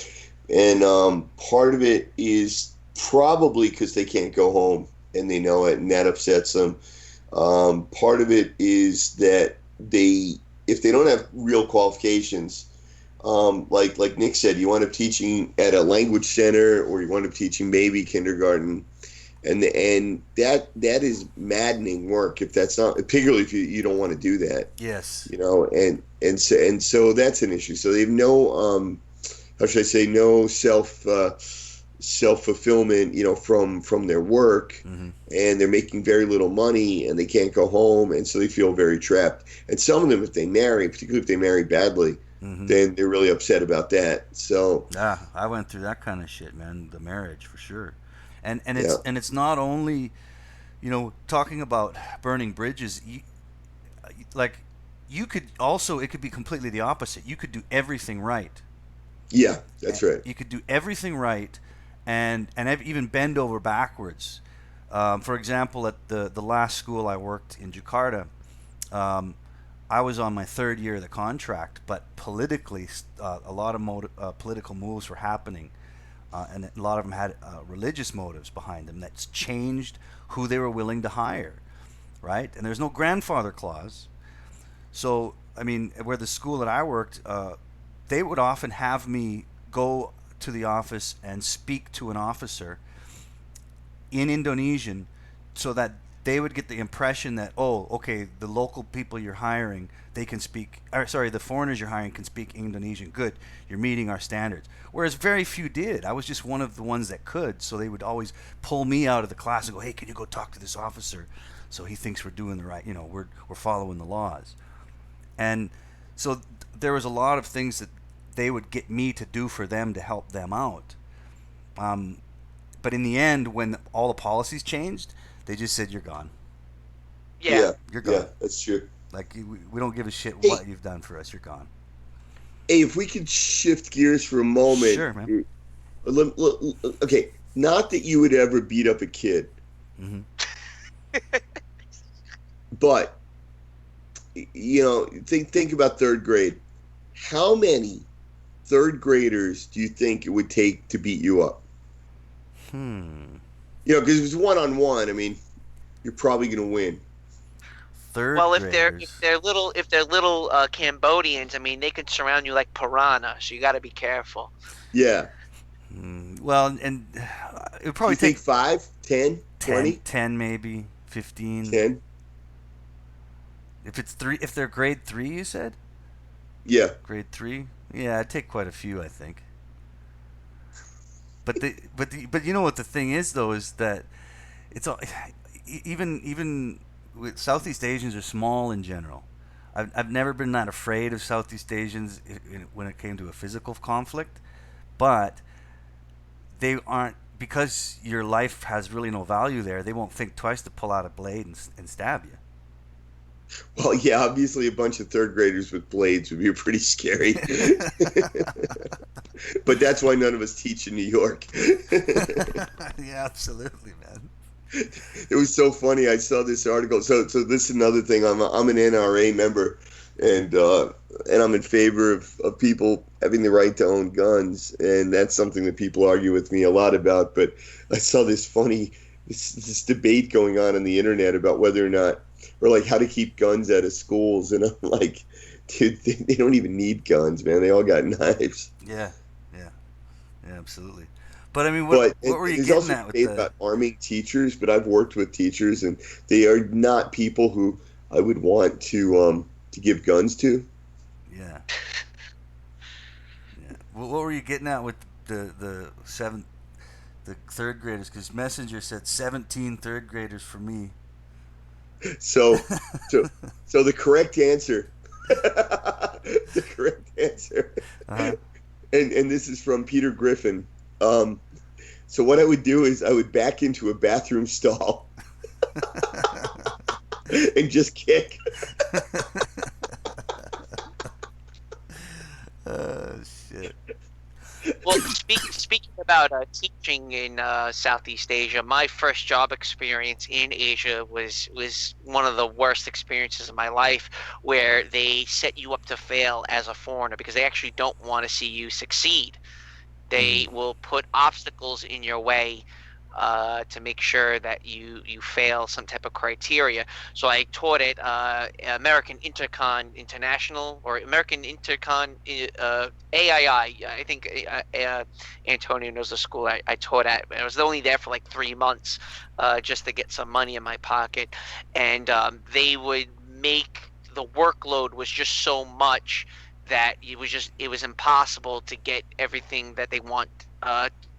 part of it is probably because they can't go home and they know it, and that upsets them. Part of it is that if they don't have real qualifications, like Nick said, you wind up teaching at a language center or you wind up teaching baby kindergarten, and that is maddening work if that's not, particularly if you don't want to do that.
Yes.
And so that's an issue. So they have no how should I say, no self self-fulfillment, from their work,
Mm-hmm.
and they're making very little money, and they can't go home, and so they feel very trapped. And some of them, if they marry, particularly if they marry badly,
Mm-hmm.
then they're really upset about that. So
Yeah, I went through that kind of shit, man. The marriage, for sure. And
yeah,
it's not only, talking about burning bridges. Like, you could also, it could be completely the opposite. You could do everything right.
yeah, that's right.
You could do everything right, and even bend over backwards. For example, at the last school I worked in Jakarta, um, I was on my third year of the contract, but politically, a lot of political moves were happening, and a lot of them had religious motives behind them that's changed who they were willing to hire, right? And there's no grandfather clause. So, I mean, where the school that I worked, they would often have me go to the office and speak to an officer in Indonesian, so that they would get the impression that, oh, okay, the local people you're hiring, they can speak, or sorry, the foreigners you're hiring can speak Indonesian. Good, you're meeting our standards. Whereas very few did. I was just one of the ones that could, so they would always pull me out of the class and go, hey, can you go talk to this officer? So he thinks we're doing the right, we're following the laws. And so there was a lot of things that they would get me to do for them to help them out. But in the end, when all the policies changed, they just said, you're gone.
Yeah.
You're gone.
Yeah, that's true.
Like, we don't give a shit
Hey.
what you've done for us. You're gone.
Hey, if we could shift gears for a moment.
Sure, man.
Okay, not that you would ever beat up a kid,
Mm-hmm.
but think about third grade. How many third graders do you think it would take to beat you up? Because if it's one-on-one, I mean, you're probably going to win.
Third
Well,
graders.
if they're little Cambodians, I mean, they could surround you like piranha. So you got to be careful.
Yeah.
Well, and it would probably
You think
take
5, 10, 20?
10 maybe, 15.
10?
If they're grade 3, you said?
Yeah.
Grade 3? Yeah, I'd take quite a few, I think. But you know what the thing is, though, is that it's all, even with Southeast Asians are small in general. I've never been that afraid of Southeast Asians when it came to a physical conflict, but they aren't, because your life has really no value there. They won't think twice to pull out a blade and stab you.
Well, yeah, obviously a bunch of third graders with blades would be pretty scary. But that's why none of us teach in New York.
Yeah, absolutely, man.
It was so funny. I saw this article. So this is another thing. I'm an NRA member, and I'm in favor of people having the right to own guns, and that's something that people argue with me a lot about. But I saw this debate going on the internet about whether or not, or like how to keep guns out of schools, and I'm like, dude, they don't even need guns, man. They all got knives.
Yeah, absolutely. But I mean, what were you getting at with
about arming teachers? But I've worked with teachers, and they are not people who I would want to give guns to.
Yeah. What were you getting at with the third graders? Because Messenger said 17 third graders for me.
So the correct answer,
Uh-huh.
and this is from Peter Griffin. So what I would do is I would back into a bathroom stall and just kick.
Oh, shit.
Well, speaking about teaching in Southeast Asia, my first job experience in Asia was one of the worst experiences of my life, where they set you up to fail as a foreigner because they actually don't want to see you succeed. They will put obstacles in your way to make sure that you fail some type of criteria. So I taught at American Intercon International, or American Intercon AII. I think Antonio knows the school I taught at. I was only there for like 3 months just to get some money in my pocket. And they would make, the workload was just so much that it was impossible to get everything that they want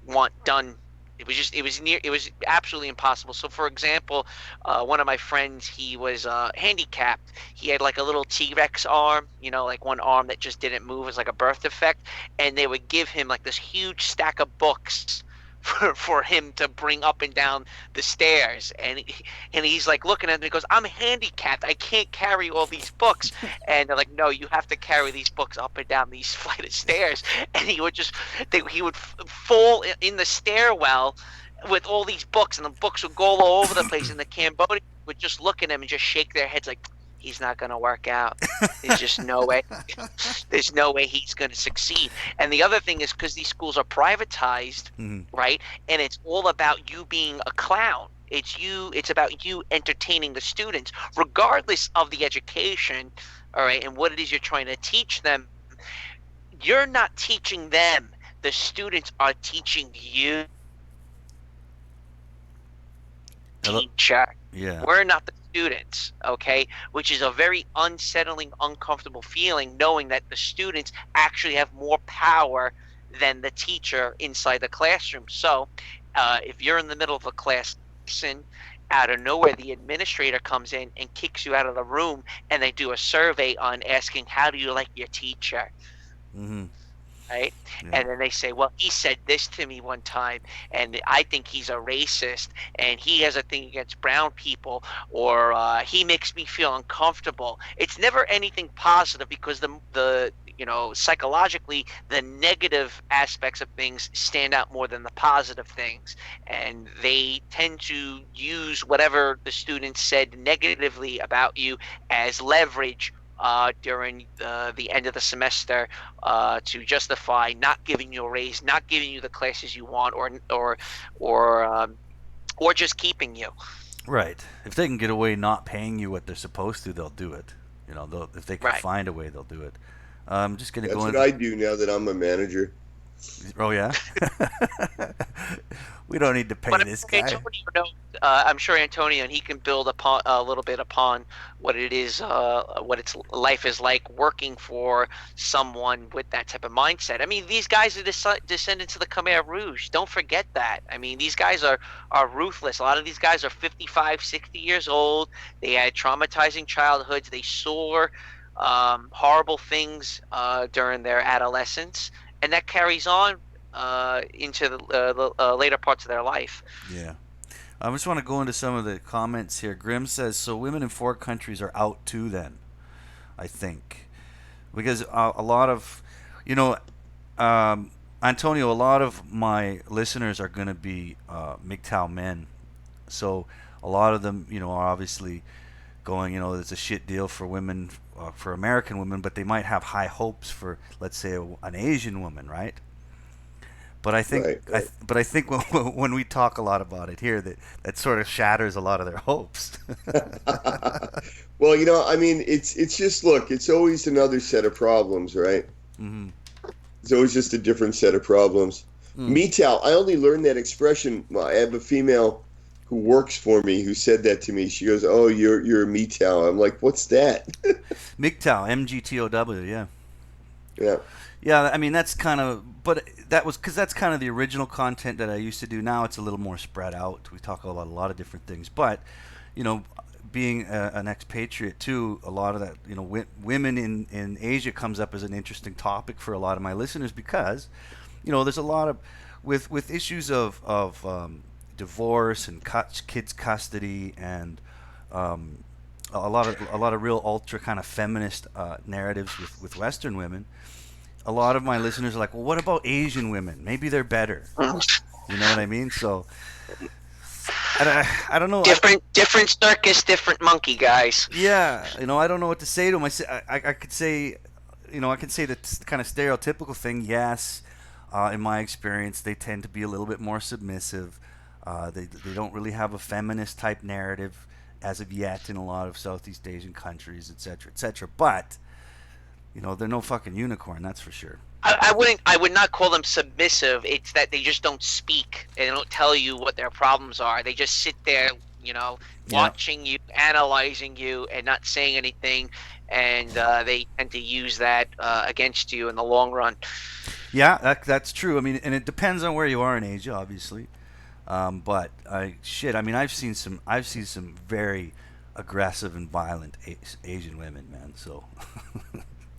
want done. It was absolutely impossible. So, for example, one of my friends, he was handicapped. He had like a little T-Rex arm, like one arm that just didn't move, as like a birth defect. And they would give him like this huge stack of books for him to bring up and down the stairs. And he's like looking at them. He goes, "I'm handicapped. I can't carry all these books." And they're like, "No, you have to carry these books up and down these flight of stairs." And he would fall in the stairwell with all these books, and the books would go all over the place. And the Cambodians would just look at him and just shake their heads like, "He's not going to work out. There's just no way. There's no way he's going to succeed." And the other thing is, because these schools are privatized, right? And it's all about you being a clown. It's about you entertaining the students, regardless of the education, all right, and what it is you're trying to teach them. You're not teaching them. The students are teaching you. Teacher.
Yeah.
We're not the students, okay? Which is a very unsettling, uncomfortable feeling, knowing that the students actually have more power than the teacher inside the classroom. So if you're in the middle of a class and out of nowhere the administrator comes in and kicks you out of the room, and they do a survey on asking, "How do you like your teacher?" Right? Yeah. And then they say, "Well, he said this to me one time, and I think he's a racist, and he has a thing against brown people, or he makes me feel uncomfortable." It's never anything positive, because the psychologically, the negative aspects of things stand out more than the positive things, and they tend to use whatever the students said negatively about you as leverage during the end of the semester to justify not giving you a raise, not giving you the classes you want, or just keeping you.
Right. If they can get away not paying you what they're supposed to, they'll do it. If they can find a way, they'll do it. I'm just going to go in.
That's what I do now that I'm a manager.
Oh, yeah? We don't need to pay this guy.
I'm sure Antonio, and he can build upon a little bit upon what it is, what its life is like working for someone with that type of mindset. I mean, these guys are descendants of the Khmer Rouge. Don't forget that. I mean, these guys are ruthless. A lot of these guys are 55, 60 years old. They had traumatizing childhoods. They saw horrible things during their adolescence, and that carries on into the later parts of their life.
Yeah. I just want to go into some of the comments here. Grim says, "So women in 4 countries are out too then, I think." Because a lot of, Antonio, a lot of my listeners are going to be MGTOW men. So a lot of them, are obviously going, it's a shit deal for women, for American women, but they might have high hopes for, let's say, an Asian woman, right? But I think, right. I think when we talk a lot about it here, that sort of shatters a lot of their hopes.
Well, it's just, look, it's always another set of problems, right? Mm-hmm. It's always just a different set of problems. MGTOW, I only learned that expression. I have a female who works for me who said that to me. She goes, "Oh, you're a MGTOW." I'm like, "What's that?"
MGTOW, MGTOW, yeah.
Yeah.
Yeah, I mean, that's kind of, but that was because that's kind of the original content that I used to do. Now it's a little more spread out. We talk about a lot of different things, but being an expatriate too, a lot of that, women in Asia comes up as an interesting topic for a lot of my listeners, because there's a lot of with issues of divorce and kids custody, and a lot of real ultra kind of feminist narratives with Western women. A lot of my listeners are like, "Well, what about Asian women? Maybe they're better." You know what I mean? So I don't know.
Different circus, different monkey, guys.
Yeah, I don't know what to say to them. I could say, I could say the kind of stereotypical thing. Yes, in my experience, they tend to be a little bit more submissive. They don't really have a feminist type narrative as of yet in a lot of Southeast Asian countries, etc., etc. But they're no fucking unicorn, that's for sure.
I would not call them submissive. It's that they just don't speak. They don't tell you what their problems are. They just sit there, watching you, analyzing you, and not saying anything. And they tend to use that against you in the long run.
Yeah, that's true. I mean, and it depends on where you are in Asia, obviously. But I mean, I've seen some very aggressive and violent Asian women, man. So,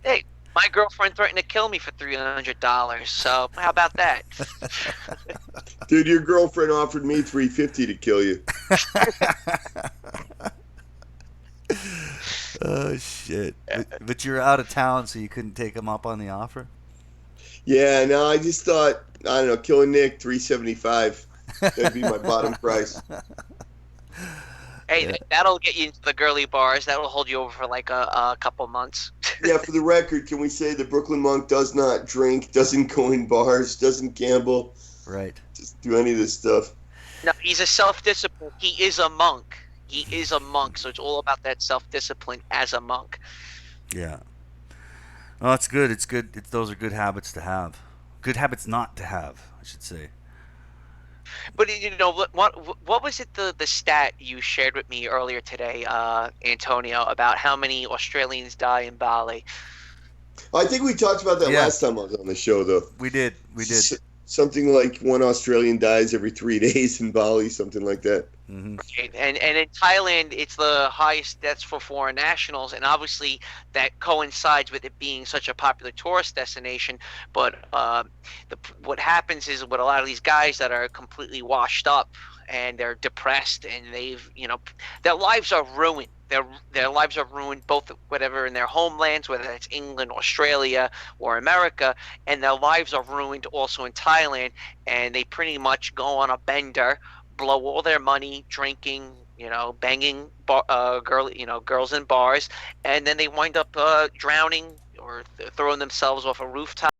Hey, my girlfriend threatened to kill me for $300. So how about that?
Dude, your girlfriend offered me $350 to kill you.
oh shit! But you're out of town, so you couldn't take them up on the offer.
Yeah, no, I just thought, I don't know, killing Nick, $375. That'd be my bottom price.
Hey,
Yeah.
that'll get you into the girly bars. That'll hold you over for like a couple months.
Yeah, for the record, can we say the Brooklyn monk does not drink, doesn't go in bars, doesn't gamble,
Right.
just do any of this stuff?
No, he's a self-discipline. He is a monk. He is a monk, so it's all about that self-discipline as a monk.
Yeah. Well, it's good. It's good. Those are good habits to have. Good habits not to have, I should say.
But you know what was it the stat you shared with me earlier today, Antonio, about how many Australians die in Bali?
I think we talked about that
Yeah.
last time I was on the show, though.
We did. We did.
Something like one Australian dies every 3 days in Bali, something like that.
Mm-hmm.
Right. And in Thailand, it's the highest deaths for foreign nationals, and obviously that coincides with it being such a popular tourist destination. But what happens is with a lot of these guys that are completely washed up and they're depressed and their lives are ruined. Their lives are ruined both whatever in their homelands, whether it's England, Australia, or America, and their lives are ruined also in Thailand. And they pretty much go on a bender, blow all their money drinking, banging girls in bars, and then they wind up drowning or throwing themselves off a rooftop.